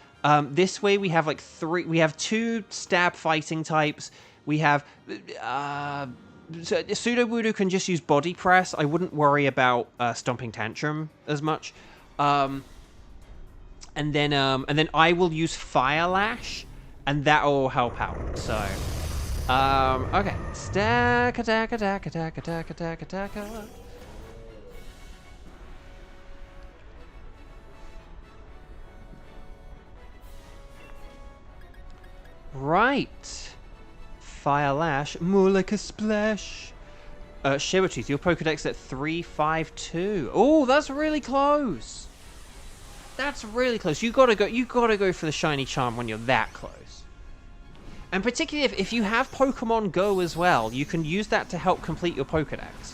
This way we have, like, we have 2 stab fighting types. We have Sudowoodo can just use body press. I wouldn't worry about stomping tantrum as much. And then I will use Fire Lash, and that will help out. So, okay, stack, attack, attack, attack, attack, attack, attack. Right. Fire Lash, more like a splash. Shivertooth, your Pokedex at 352. Oh, that's really close. That's really close. You gotta go for the shiny charm when you're that close. And particularly if you have Pokemon Go as well, you can use that to help complete your Pokedex.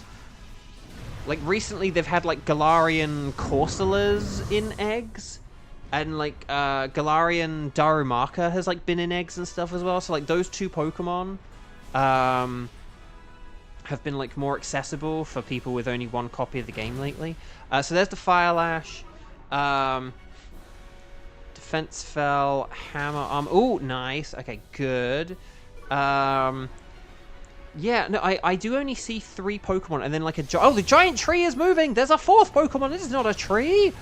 Like recently they've had like Galarian Corsolas in eggs. And, like, Galarian Darumaka has, like, been in eggs and stuff as well. So, like, those 2 Pokemon have been, like, more accessible for people with only 1 copy of the game lately. So there's the Fire Lash. Defense Fell. Hammer Arm. Oh, nice. Okay, good. Yeah, no, I do only see 3 Pokemon. And then, like, oh, the giant tree is moving! There's a 4th Pokemon! This is not a tree!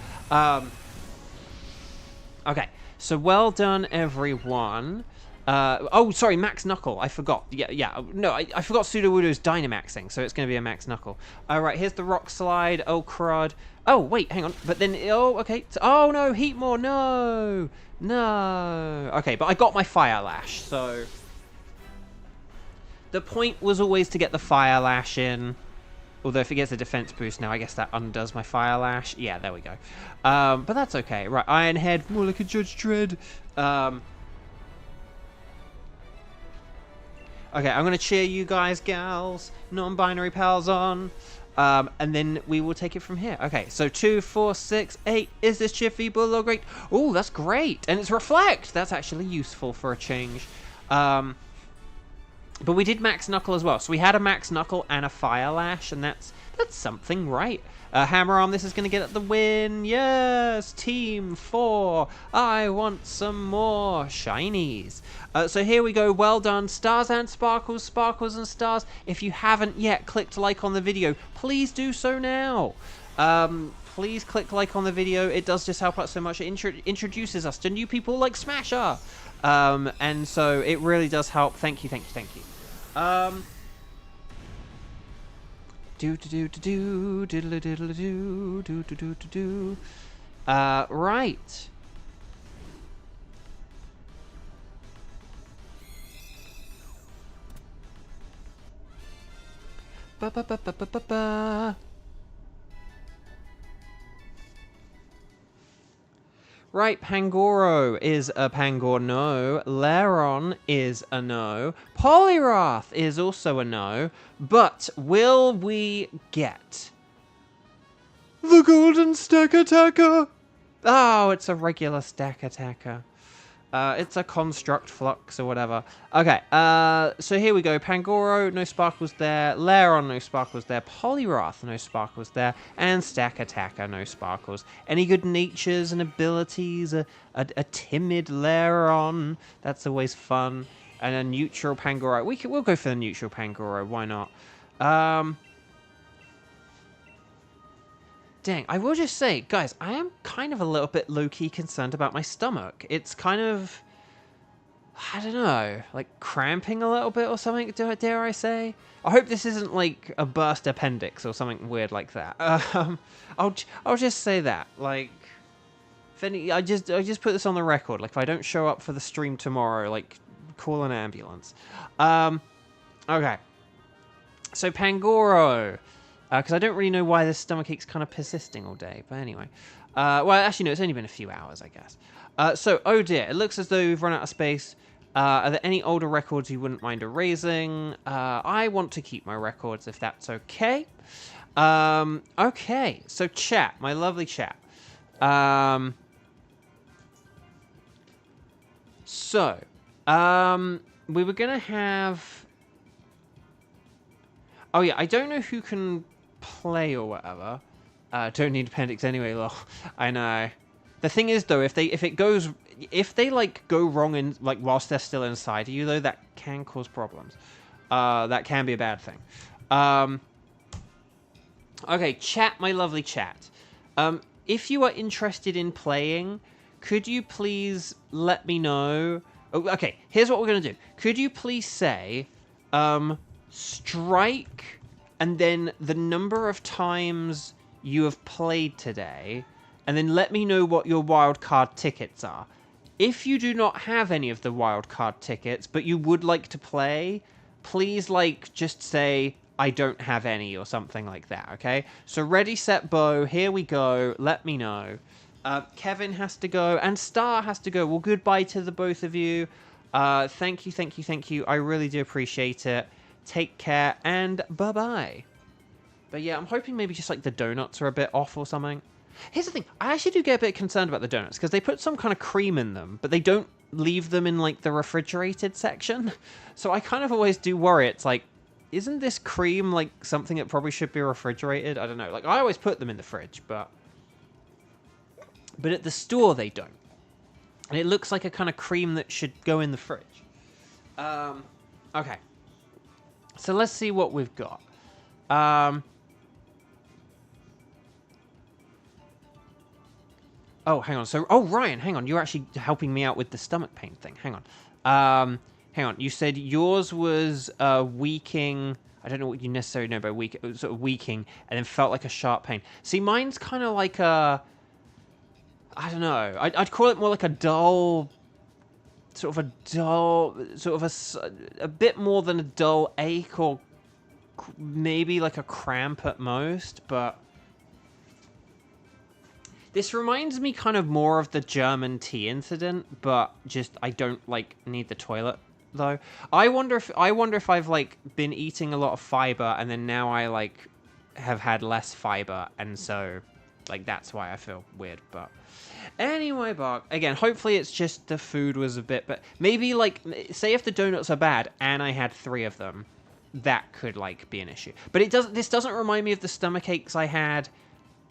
Okay, so well done, everyone. Oh, sorry, Max Knuckle. I forgot. Yeah. No, I forgot Sudowoodo's Dynamaxing, so it's going to be a Max Knuckle. All right, here's the Rock Slide. Oh, crud. Oh, wait, hang on. But then, oh, okay. Oh, no, Heatmore, no. No. Okay, but I got my Fire Lash, so... The point was always to get the Fire Lash in. Although if it gets a defense boost now, I guess that undoes my Fire Lash. Yeah, there we go. But that's okay. Right, Iron Head, more like a Judge Dredd. Okay, I'm going to cheer you guys, gals, non-binary pals on. And then we will take it from here. Okay, so 2, 4, 6, 8. Is this cheer feeble or great? Oh, that's great. And it's Reflect. That's actually useful for a change. But we did Max Knuckle as well. So we had a Max Knuckle and a Fire Lash, and that's something, right? Hammer Arm, this is going to get at the win. Yes! Team 4. I want some more shinies. So here we go. Well done. Stars and sparkles, sparkles and stars. If you haven't yet clicked like on the video, please do so now. Please click like on the video. It does just help out so much. It introduces us to new people like Smasher. And so it really does help. Thank you, thank you, thank you. Right. Right, Pangoro is a Pangor no. Lairon is a no. Poliwrath is also a no. But will we get the Golden Stack Attacker? Oh, it's a regular Stack Attacker. It's a Construct Flux or whatever. Okay, so here we go. Pangoro, no sparkles there. Lairon, no sparkles there. Poliwrath, no sparkles there. And Stack Attacker, no sparkles. Any good natures and abilities? A timid Lairon. That's always fun. And a neutral Pangoro. We'll go for the neutral Pangoro. Why not? Dang, I will just say, guys, I am kind of a little bit low-key concerned about my stomach. It's kind of, I don't know, like cramping a little bit or something, dare I say? I hope this isn't like a burst appendix or something weird like that. I'll just say that, like, if any, I just put this on the record, like if I don't show up for the stream tomorrow, like, call an ambulance. Okay. So Pangoro, because I don't really know why this stomachache's kind of persisting all day, but anyway. Well, actually, no, it's only been a few hours, I guess. So, oh dear, it looks as though we've run out of space. Are there any older records you wouldn't mind erasing? I want to keep my records if that's okay. Okay, so chat, my lovely chat. We were going to have... Oh, yeah, I don't know who can play or whatever. Don't need appendix anyway, lol. I know. The thing is, though, if they like go wrong in like whilst they're still inside of you, though, that can cause problems. That can be a bad thing. Okay, chat, my lovely chat. If you are interested in playing, could you please let me know? Oh, okay, here's what we're gonna do. Could you please say, strike, and then the number of times you have played today, and then let me know what your wildcard tickets are. If you do not have any of the wildcard tickets, but you would like to play, please, like, just say, I don't have any, or something like that, okay? So ready, set, bow, here we go, let me know. Kevin has to go, and Star has to go. Well, goodbye to the both of you. Thank you, thank you, thank you. I really do appreciate it. Take care, and bye-bye. But yeah, I'm hoping maybe just, like, the donuts are a bit off or something. Here's the thing. I actually do get a bit concerned about the donuts, because they put some kind of cream in them, but they don't leave them in, like, the refrigerated section. So I kind of always do worry. It's like, isn't this cream, like, something that probably should be refrigerated? I don't know. Like, I always put them in the fridge, but at the store they don't. And it looks like a kind of cream that should go in the fridge. Okay. So let's see what we've got. Oh, hang on. So, Ryan, hang on. You're actually helping me out with the stomach pain thing. Hang on. Hang on. You said yours was weaking. I don't know what you necessarily know by weak. It was sort of weaking, and then felt like a sharp pain. See, mine's kind of like a... I don't know. I'd call it more like a dull... Sort of a bit more than a dull ache, or maybe like a cramp at most, but... This reminds me kind of more of the German tea incident, but just I don't like need the toilet though. I wonder if I've like been eating a lot of fiber and then now I like have had less fiber and so like that's why I feel weird. But anyway, Bark, again, hopefully it's just the food was a bit, but maybe like say if the donuts are bad and I had 3 of them, that could like be an issue. But this doesn't remind me of the stomach aches I had.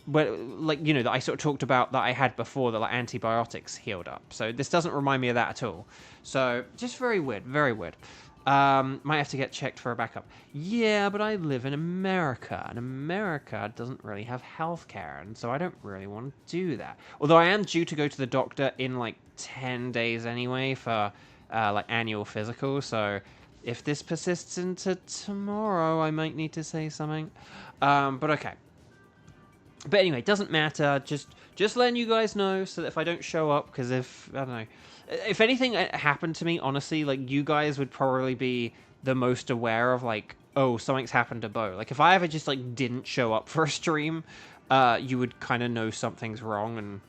Well, like, you know, that I sort of talked about that I had before that, like, antibiotics healed up. So this doesn't remind me of that at all. So, just very weird, very weird. Might have to get checked for a backup. Yeah, but I live in America, and America doesn't really have healthcare, and so I don't really want to do that. Although I am due to go to the doctor in, like, 10 days anyway for, like, annual physical, so if this persists into tomorrow, I might need to say something. But okay. But anyway, it doesn't matter. Just letting you guys know so that if I don't show up, because if, I don't know, if anything happened to me, honestly, like, you guys would probably be the most aware of, like, oh, something's happened to Bo. Like, if I ever just, like, didn't show up for a stream, you would kind of know something's wrong, and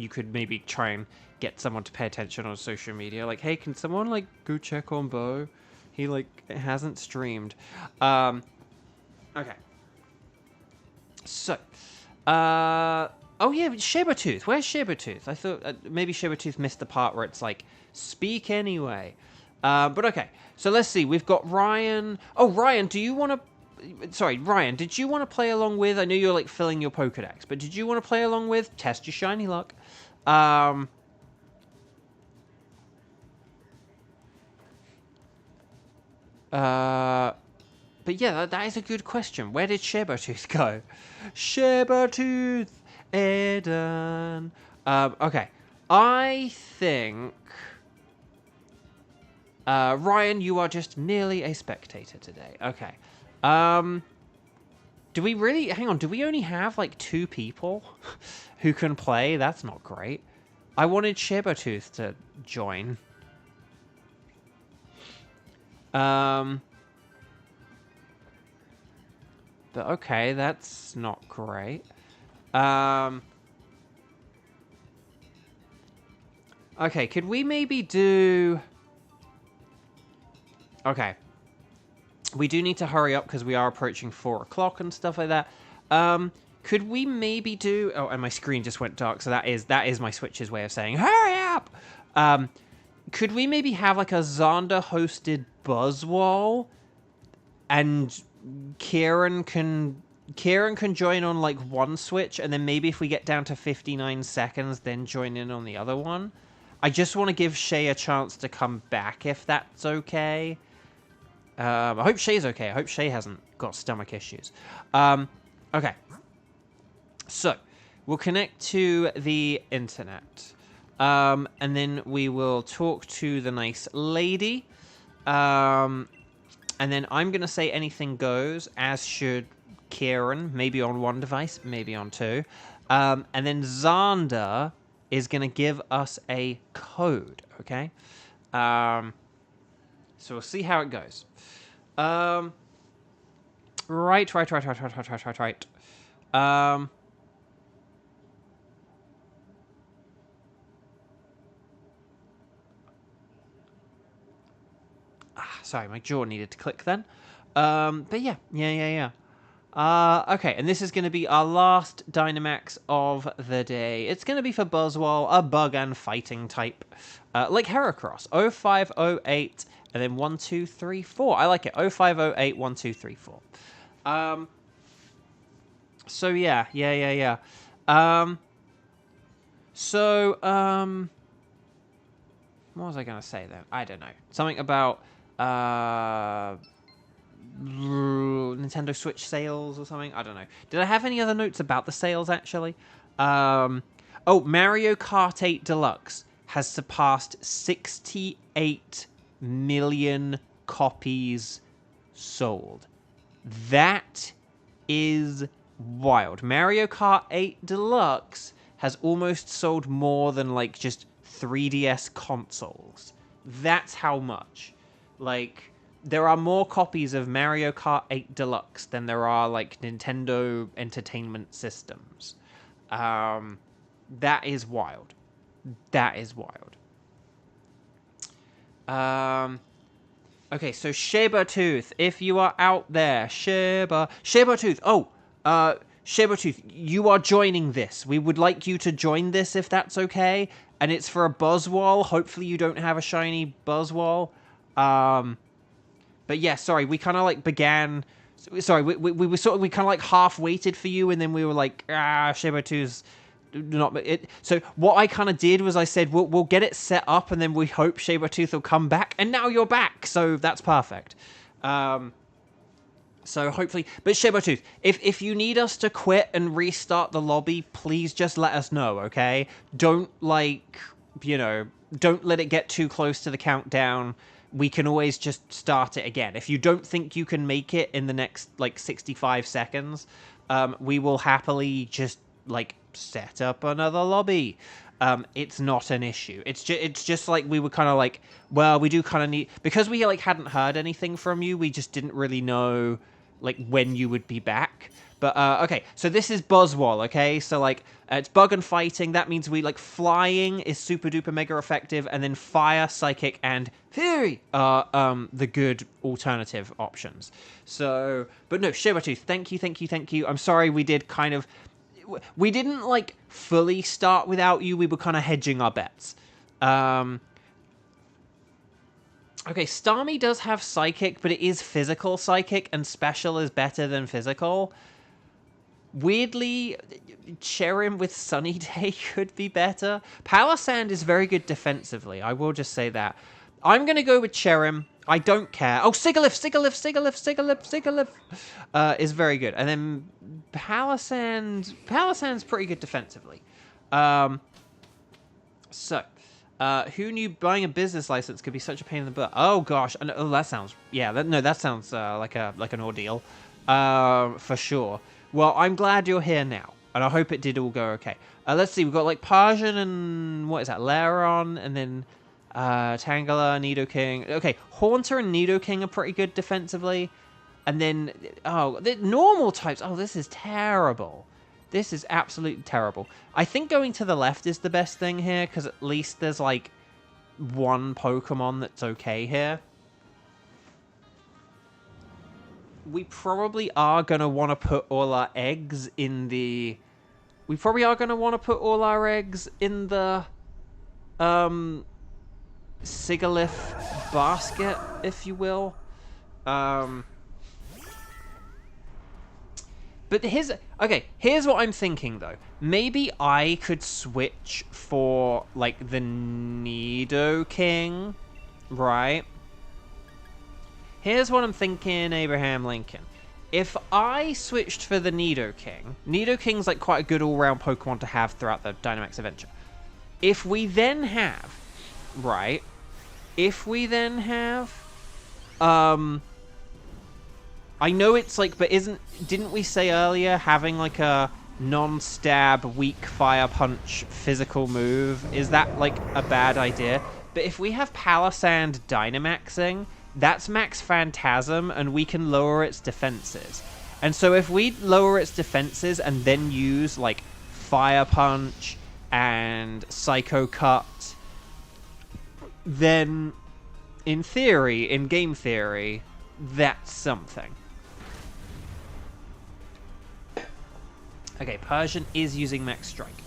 you could maybe try and get someone to pay attention on social media. Like, hey, can someone, like, go check on Bo? He, like, hasn't streamed. Okay. So, oh yeah, Sabertooth. Where's Sabertooth? I thought maybe Sabertooth missed the part where it's like, speak anyway. But okay, so let's see. We've got Ryan. Oh, Ryan, do you want to... Sorry, Ryan, did you want to play along with... I know you're like filling your Pokedex, but did you want to play along with Test Your Shiny Luck? But yeah, that is a good question. Where did Sabertooth go? Sabertooth, Eden. Okay, I think... Ryan, you are just merely a spectator today. Okay. Do we really... Hang on, do we only have, like, 2 people who can play? That's not great. I wanted Sabertooth to join. But okay, that's not great. Okay, could we maybe do... Okay. We do need to hurry up because we are approaching 4 o'clock and stuff like that. Could we maybe do... Oh, and my screen just went dark, so that is my Switch's way of saying, hurry up! Could we maybe have, like, a Xander-hosted Buzzwall? And Kieran can join on, like, one Switch, and then maybe if we get down to 59 seconds, then join in on the other one? I just want to give Shay a chance to come back, if that's okay. I hope Shay's okay. I hope Shay hasn't got stomach issues. Okay. So, we'll connect to the internet. And then we will talk to the nice lady. And then I'm going to say anything goes, as should Kieran, maybe on one device, maybe on two. And then Xander is going to give us a code, okay? So we'll see how it goes. Right. Sorry, my jaw needed to click then. But yeah. Okay, and this is going to be our last Dynamax of the day. It's going to be for Buzzwole, a bug and fighting type. Like Heracross, 0508, and then 1234. I like it, 0508, 1234. So yeah. What was I going to say then? I don't know. Something about... Nintendo Switch sales or something. I don't know. Did I have any other notes about the sales, actually? Oh, Mario Kart 8 Deluxe has surpassed 68 million copies sold. That is wild. Mario Kart 8 Deluxe has almost sold more than, like, just 3DS consoles. That's how much. Like, there are more copies of Mario Kart 8 Deluxe than there are, like, Nintendo Entertainment Systems. That is wild. That is wild. Okay, so Sabertooth, if you are out there, Sabertooth, Sabertooth, you are joining this. We would like you to join this if that's okay. And it's for a Buzzwole. Hopefully you don't have a shiny Buzzwole. But yeah, sorry, we kind of like began... Sorry, we kind of like half waited for you, and then we were like, Sabertooth's not... So what I kind of did was I said, we'll get it set up, and then we hope Sabertooth will come back, and now you're back, so that's perfect. So hopefully... But Sabertooth, if you need us to quit and restart the lobby, please just let us know, okay? Don't, like, you know, don't let it get too close to the countdown. We can always just start it again. If you don't think you can make it in the next, like, 65 seconds, we will happily just, like, set up another lobby. It's not an issue. It's just like we were kind of like, well, we do kind of need... Because we, like, hadn't heard anything from you, we just didn't really know, like, when you would be back. But, okay, so this is Buzzwole, okay? So, like, it's bug and fighting. That means we, like, flying is super duper mega effective, and then fire, psychic, and fury are, the good alternative options. So, but no, Sabertooth, thank you. I'm sorry we did kind of... We didn't, like, fully start without you. We were kind of hedging our bets. Okay, Starmie does have Psychic, but it is physical Psychic, and Special is better than physical. Weirdly, Cherim with Sunny Day could be better. Power Sand is very good defensively, I will just say that. I'm going to go with Cherim. I don't care. Oh, Sigilyph is very good. And then Power Sand's pretty good defensively. So, who knew buying a business license could be such a pain in the butt? Oh gosh, oh, that sounds, yeah, that sounds like an ordeal, for sure. Well, I'm glad you're here now, and I hope it did all go okay. Let's see, we've got like Parsian and what is that, Lairon, and then Tangela, Nidoking. Okay, Haunter and Nidoking are pretty good defensively. And then, oh, the normal types. Oh, this is terrible. This is absolutely terrible. I think going to the left is the best thing here, because at least there's, like, one Pokemon that's okay here. We probably are going to want to put all our eggs in the... We probably are going to want to put all our eggs in the... Sigalith basket, if you will. But here's what I'm thinking, though. Maybe I could switch for, like, the Nidoking, right? Here's what I'm thinking, Abraham Lincoln. If I switched for the Nidoking's, like, quite a good all-round Pokemon to have throughout the Dynamax adventure. If we then have, right, I know it's like, but didn't we say earlier having like a non-stab, weak fire punch physical move, is that like a bad idea? But if we have Palisand Dynamaxing, that's max Phantasm and we can lower its defenses. And so if we lower its defenses and then use like Fire Punch and Psycho Cut, then in theory, in game theory, that's something. Okay, Persian is using Max Strike,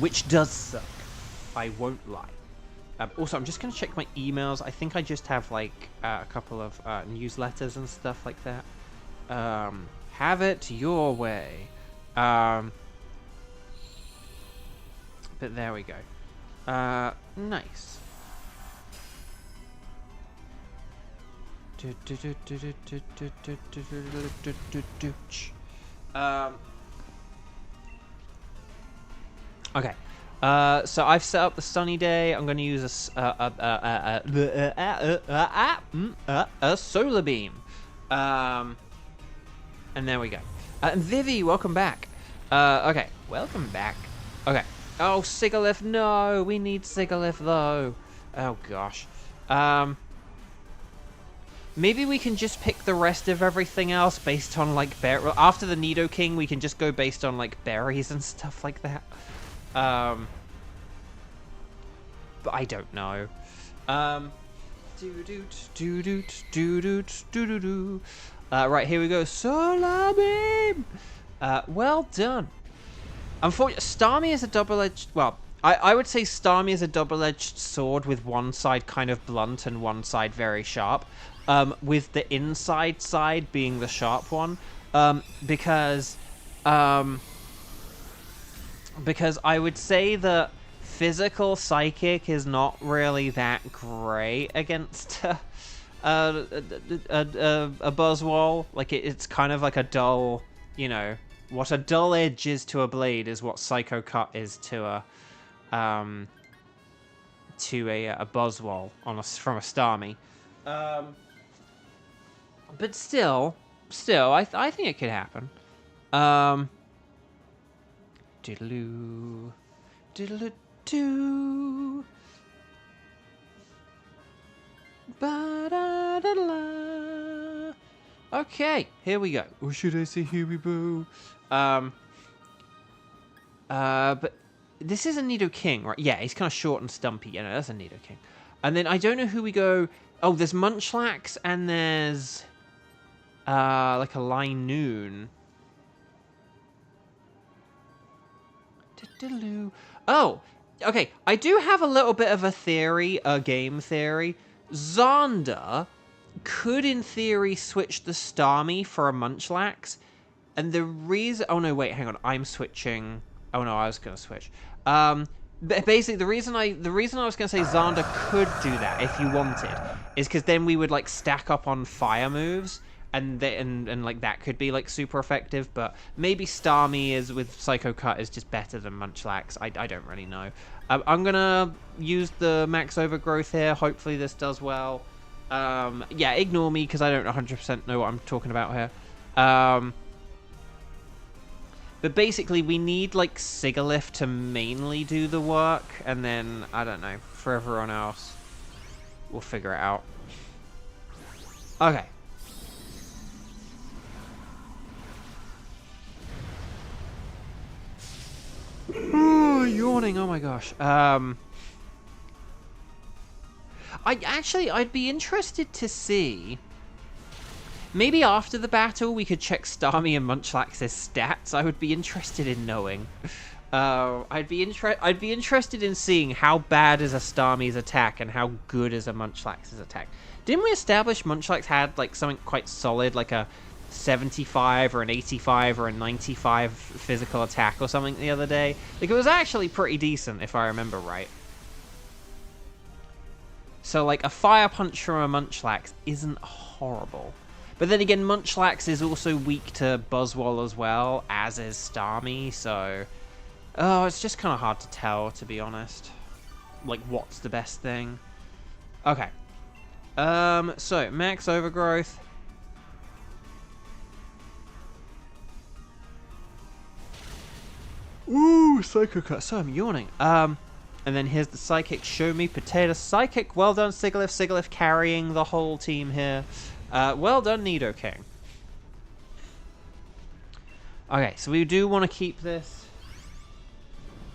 which does suck. I won't lie. Also, I'm just going to check my emails. I think I just have, like, a couple of newsletters and stuff like that. Have it your way. But there we go. Nice. Okay. So I've set up the sunny day. I'm going to use a solar beam. And there we go. And Vivi, welcome back. Okay, welcome back. Okay. Oh, Sigalith, no, we need Sigalith though. Oh gosh. Maybe we can just pick the rest of everything else based on like after the Nidoking, we can just go based on like berries and stuff like that. But I don't know. Right, here we go. Solar beam. Well done. Unfortunately, Starmie is a double-edged... Well, I would say Starmie is a double-edged sword with one side kind of blunt and one side very sharp. With the inside side being the sharp one. Because I would say that physical psychic is not really that great against a Buzzwole. Like, it's kind of like a dull, you know... What a dull edge is to a blade is what Psycho Cut is to a Buzzwole from a Starmie. But still, I think it could happen. Diddle-oo, diddle-oo-doo. Ba-da-da-da-la. Okay, here we go. Or should I say here we go? But this is a Nidoking, right? Yeah, he's kind of short and stumpy. Yeah, no, that's a Nidoking. And then I don't know who we go... Oh, there's Munchlax and there's... like a Linoon. Oh, okay. I do have a little bit of a theory, a game theory. Xander could, in theory, switch the Starmie for a Munchlax. And the reason... Oh, no, wait, hang on. I'm switching... Oh, no, I was going to switch. Basically, the reason I was going to say Xander could do that, if you wanted, is because then we would, like, stack up on fire moves, and like, that could be, like, super effective, but maybe Starmie is, with Psycho Cut, is just better than Munchlax. I don't really know. I'm going to use the Max Overgrowth here. Hopefully this does well. Yeah, ignore me, because I don't 100% know what I'm talking about here. But basically, we need, like, Sigalith to mainly do the work, and then, I don't know, for everyone else, we'll figure it out. Okay, Oh, yawning. Oh my gosh. I'd be interested to see. Maybe after the battle, we could check Starmie and Munchlax's stats. I would be interested in knowing. I'd be interested in seeing how bad is a Starmie's attack and how good is a Munchlax's attack. Didn't we establish Munchlax had like something quite solid, like a 75 or an 85 or a 95 physical attack or something the other day? Like, it was actually pretty decent, if I remember right. So, like, a Fire Punch from a Munchlax isn't horrible. But then again, Munchlax is also weak to Buzzwole as well, as is Starmie, so... Oh, it's just kind of hard to tell, to be honest. Like, what's the best thing? Okay. So, Max Overgrowth. Ooh, Psycho Cut. So, I'm yawning. And then here's the Psychic. Show me Potato Psychic. Well done, Sigilyph. Sigilyph carrying the whole team here. Well done, Nidoking. Okay, so we do want to keep this.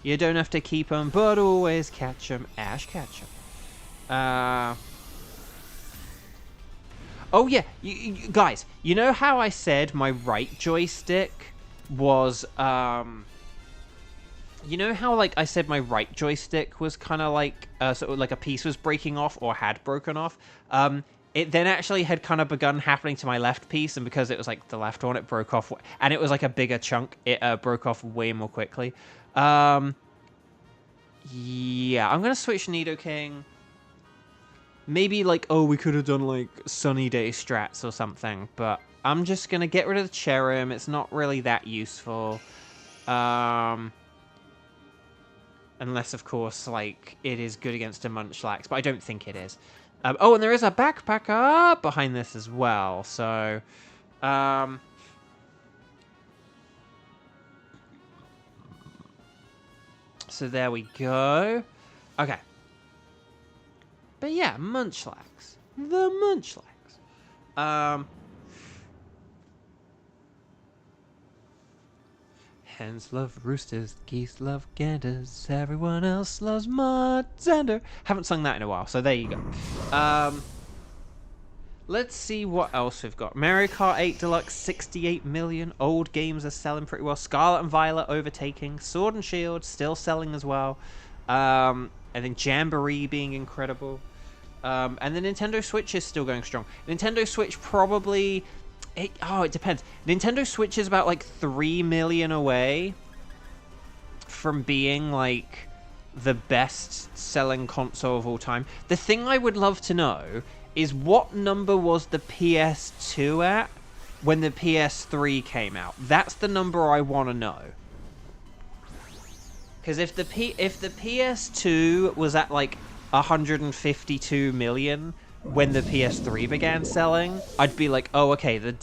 You don't have to keep them, but always catch them. Ash, catch them. Oh, yeah. Guys, you know how I said my right joystick was... You know how, like, I said my right joystick was kind of like... sort of like a piece was breaking off or had broken off? It then actually had kind of begun happening to my left piece, and because it was, like, the left one, it broke off. And it was, like, a bigger chunk. It broke off way more quickly. Yeah, I'm going to switch Nidoking. Maybe, like, oh, we could have done, like, Sunny Day strats or something. But I'm just going to get rid of the Cherim. It's not really that useful. Unless, of course, like, it is good against a Munchlax. But I don't think it is. Oh, and there is a backpacker behind this as well. So, so there we go. Okay. But yeah, Munchlax. The Munchlax. Hens love roosters, geese love ganders, everyone else loves Mudzander. Haven't sung that in a while, so there you go. Let's see what else we've got. Mario Kart 8 Deluxe, 68 million. Old games are selling pretty well. Scarlet and Violet overtaking. Sword and Shield still selling as well. And then Jamboree being incredible. And the Nintendo Switch is still going strong. Nintendo Switch probably... it depends. Nintendo Switch is about, like, 3 million away from being, like, the best-selling console of all time. The thing I would love to know is what number was the PS2 at when the PS3 came out. That's the number I want to know. Because if the PS2 was at, like, 152 million... when the PS3 began selling, I'd be like, oh, okay, the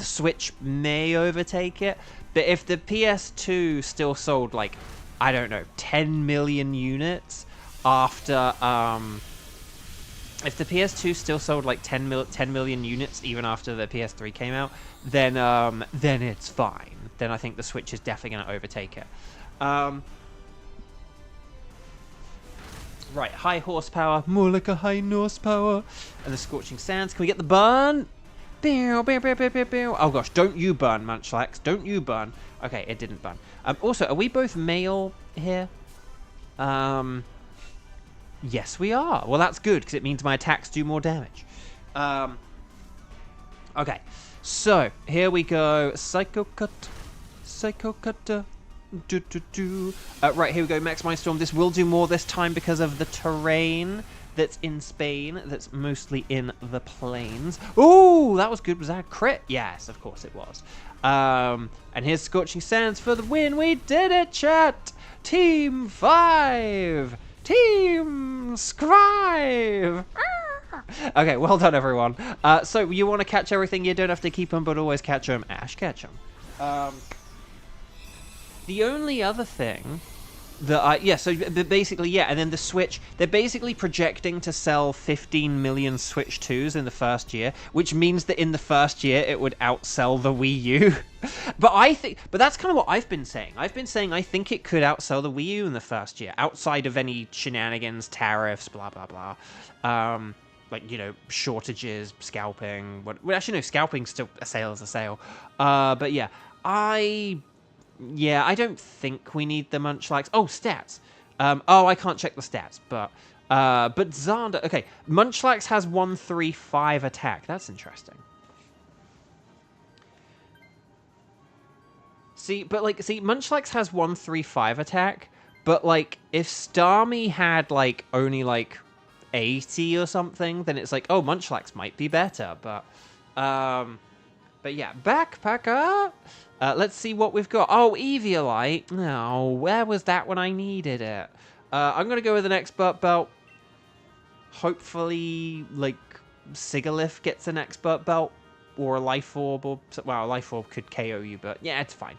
Switch may overtake it. But if the PS2 still sold, like, I don't know, 10 million units after, if the PS2 still sold, like, 10 million units even after the PS3 came out, then it's fine. Then I think the Switch is definitely going to overtake it. Right, high horsepower, more like a high horsepower. And the Scorching Sands. Can we get the burn? Oh gosh, don't you burn, Munchlax. Don't you burn. Okay, it didn't burn. Also, are we both male here? Yes, we are. Well, that's good, because it means my attacks do more damage. Okay, so, here we go. Psycho Cut. Psycho Cut. Right, here we go, Max Mindstorm. This will do more this time because of the terrain that's in Spain, that's mostly in the plains. Ooh, that was good. Was that a crit? Yes, of course it was. And here's Scorching Sands for the win. We did it, chat! Team 5! Team Scribe! Okay, well done, everyone. So, you want to catch everything, you don't have to keep them, but always catch them. Ash, catch them. The only other thing that so basically, yeah, and then the Switch, they're basically projecting to sell 15 million Switch 2s in the first year, which means that in the first year it would outsell the Wii U. But that's kind of what I've been saying. I've been saying I think it could outsell the Wii U in the first year, outside of any shenanigans, tariffs, blah blah blah. Like, you know, shortages, scalping. Well, actually, no, scalping's still a sale is a sale. But yeah, I don't think we need the Munchlax. Oh, stats. I can't check the stats, but Xander. Okay, Munchlax has 135 attack. That's interesting. See, Munchlax has 135 attack, but like if Starmie had like only like 80 or something, then it's like, oh, Munchlax might be better, but yeah, Backpacker. Let's see what we've got. Oh, Eviolite. No, where was that when I needed it? I'm gonna go with an Expert Belt. Hopefully, like, Sigalith gets an Expert Belt, or a Life Orb, or... Well, a Life Orb could KO you, but yeah, it's fine.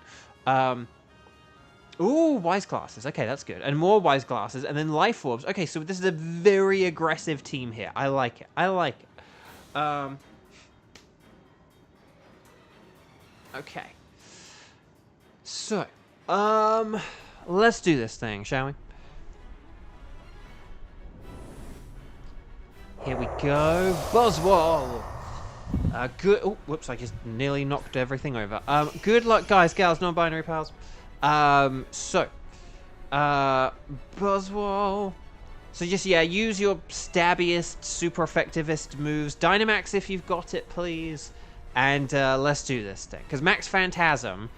Ooh, Wise Glasses. Okay, that's good. And more Wise Glasses, and then Life Orbs. Okay, so this is a very aggressive team here. I like it. I like it. Okay. So, let's do this thing, shall we? Here we go. Buzzwole! Good... Oh, whoops, I just nearly knocked everything over. Good luck, guys, gals, non-binary pals. Buzzwole. So just, yeah, use your stabbiest, super effectivist moves. Dynamax if you've got it, please. And, let's do this thing. Because Max Phantasm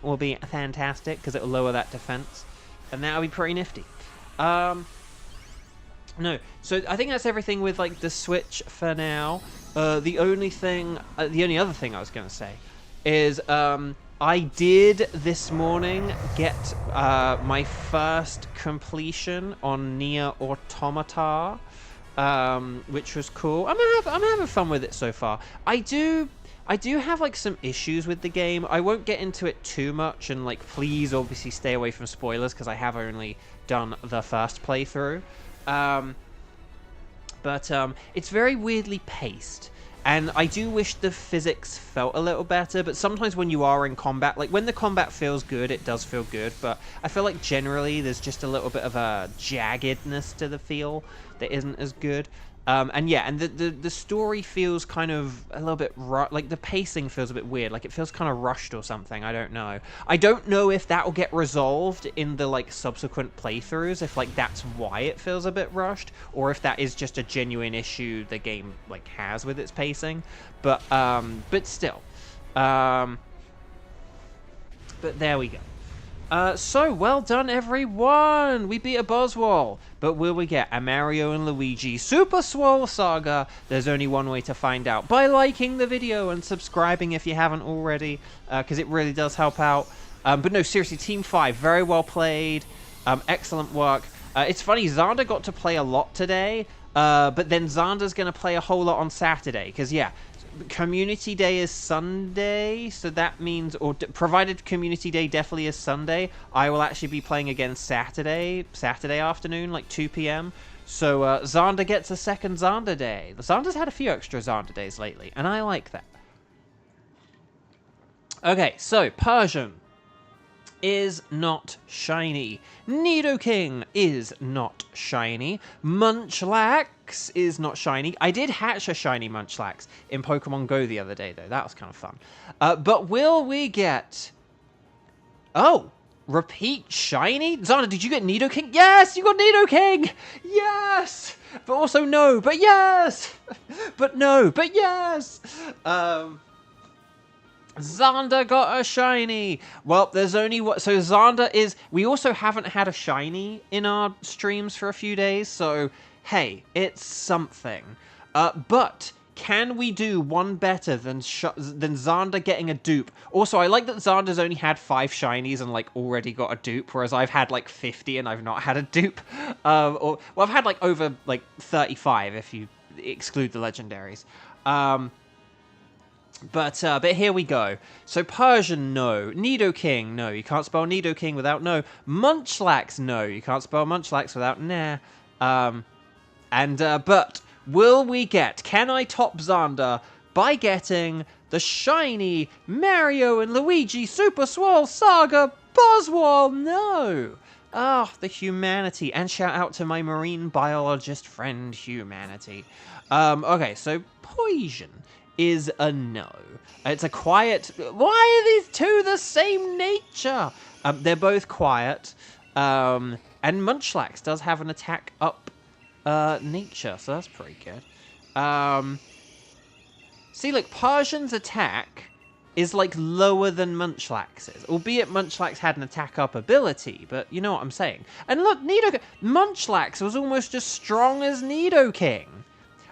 will be fantastic, because it will lower that defense. And that'll be pretty nifty. No, so I think that's everything with, like, the Switch for now. The only other thing I was going to say is, I did this morning get my first completion on Nier Automata, which was cool. I'm having fun with it so far. I do have like some issues with the game. I won't get into it too much, and like please obviously stay away from spoilers because I have only done the first playthrough. But it's very weirdly paced. And I do wish the physics felt a little better, but sometimes when you are in combat, like when the combat feels good, it does feel good, but I feel like generally there's just a little bit of a jaggedness to the feel that isn't as good. And yeah, and the story feels kind of a little bit like the pacing feels a bit weird, like it feels kind of rushed or something. I don't know. I don't know if that will get resolved in the like subsequent playthroughs, if like that's why it feels a bit rushed, or if that is just a genuine issue the game like has with its pacing. But still, but there we go. So, well done, everyone! We beat a Buzzwole! But will we get a Mario and Luigi Super Swole Saga? There's only one way to find out. By liking the video and subscribing if you haven't already, because it really does help out. But no, seriously, Team 5, very well played. Excellent work. It's funny, Xander got to play a lot today, but then Xander's going to play a whole lot on Saturday, because, yeah, Community Day is Sunday, so that means, or provided Community Day definitely is Sunday, I will actually be playing again Saturday afternoon, like 2 p.m. So Xander gets a second Xander Day. Xander's had a few extra Xander Days lately, and I like that. Okay, so Persian is not shiny. Nidoking is not shiny. Munchlax is not shiny. I did hatch a shiny Munchlax in Pokemon Go the other day, though. That was kind of fun. But will we get... Oh, repeat shiny? Xander, did you get Nidoking? Yes, you got Nidoking! Yes! But also no, but yes! But no, but yes! Xander got a shiny. Well, there's only what. So Xander is. We also haven't had a shiny in our streams for a few days. So hey, it's something. But can we do one better than Xander getting a dupe? Also, I like that Xander's only had 5 shinies and like already got a dupe, whereas I've had like 50 and I've not had a dupe. Well, I've had like over like 35 if you exclude the legendaries. But here we go. So Persian, no. Nidoking, no. You can't spell Nidoking without no. Munchlax, no. You can't spell Munchlax without nah. But will we get... Can I top Xander by getting the shiny Mario and Luigi Super Swirl Saga Buzzwole. No! Ah, the humanity. And shout out to my marine biologist friend, humanity. Okay, so Poison is a no. It's a quiet... Why are these two the same nature? They're both quiet. And Munchlax does have an attack up nature, so that's pretty good. See, look, Persian's attack is like lower than Munchlax's, albeit Munchlax had an attack up ability, but you know what I'm saying. And look, Munchlax was almost as strong as Nidoking.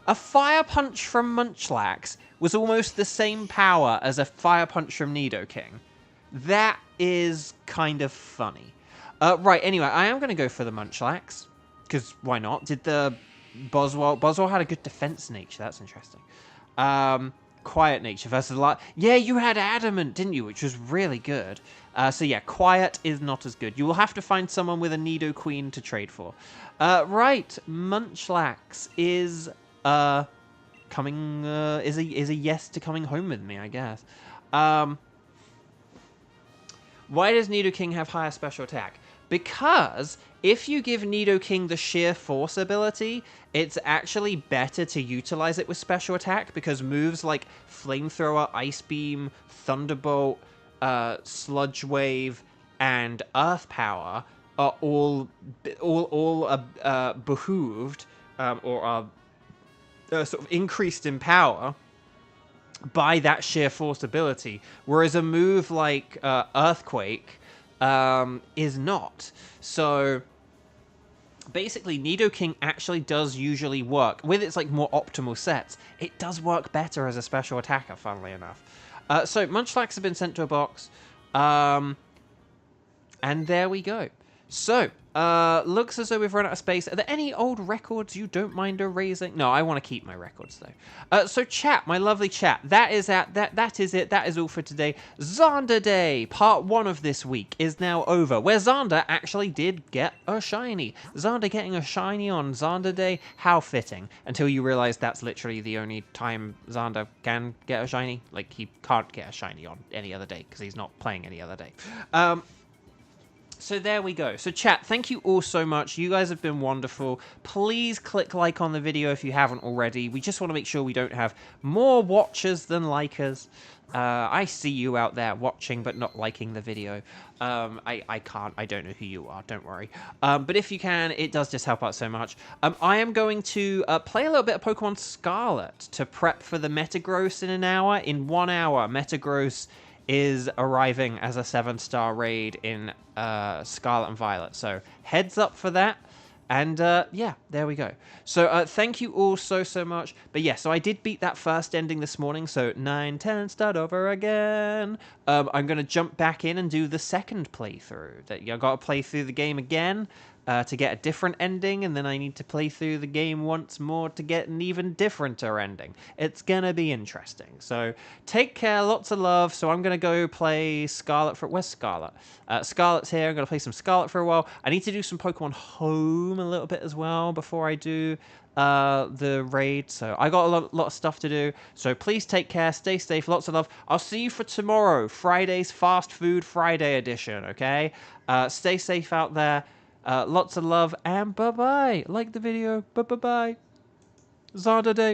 A Fire Punch from Munchlax was almost the same power as a Fire Punch from Nidoking. That is kind of funny. Right, anyway, I am going to go for the Munchlax, because why not? Did the Buzzwole had a good defense nature, that's interesting. Quiet nature versus yeah, you had Adamant, didn't you? Which was really good. So yeah, Quiet is not as good. You will have to find someone with a Nidoqueen to trade for. Right, Munchlax is coming is a yes to coming home with me, I guess. Why does Nidoking have higher special attack? Because if you give Nidoking the Sheer Force ability, it's actually better to utilize it with special attack, because moves like Flamethrower, Ice Beam, Thunderbolt, Sludge Wave, and Earth Power are all behooved, or are sort of increased in power by that Sheer Force ability, whereas a move like Earthquake is not. So basically, Nidoking actually does usually work with its like more optimal sets. It does work better as a special attacker, funnily enough. So Munchlax has been sent to a box, and there we go. So looks as though we've run out of space. Are there any old records you don't mind erasing? No, I want to keep my records though. So chat, my lovely chat, that is it. That is all for today. Xander Day, part 1 of this week, is now over, where Xander actually did get a shiny. Xander getting a shiny on Xander Day, how fitting. Until you realize that's literally the only time Xander can get a shiny. Like, he can't get a shiny on any other day, because he's not playing any other day. So there we go. So chat, thank you all so much. You guys have been wonderful. Please click like on the video if you haven't already. We just want to make sure we don't have more watchers than likers. I see you out there watching but not liking the video. I don't know who you are, don't worry. But if you can, it does just help out so much. I am going to play a little bit of Pokemon Scarlet to prep for the Metagross in an hour. In 1 hour, Metagross is arriving as a 7-star raid in Scarlet and Violet. So heads up for that. And yeah, there we go. So thank you all so much. But yeah, so I did beat that first ending this morning. So 9, 10, start over again. I'm going to jump back in and do the second playthrough. That I got to play through the game again to get a different ending, and then I need to play through the game once more to get an even differenter ending. It's gonna be interesting. So take care, lots of love. So I'm gonna go play Scarlet for... Where's Scarlet? Scarlet's here. I'm gonna play some Scarlet for a while. I need to do some Pokemon Home a little bit as well before I do the raid. So I got a lot of stuff to do. So please take care, stay safe, lots of love. I'll see you for tomorrow, Friday's Fast Food Friday edition, okay? Stay safe out there. Lots of love, and bye-bye. Like the video. Bye-bye. Zada Day.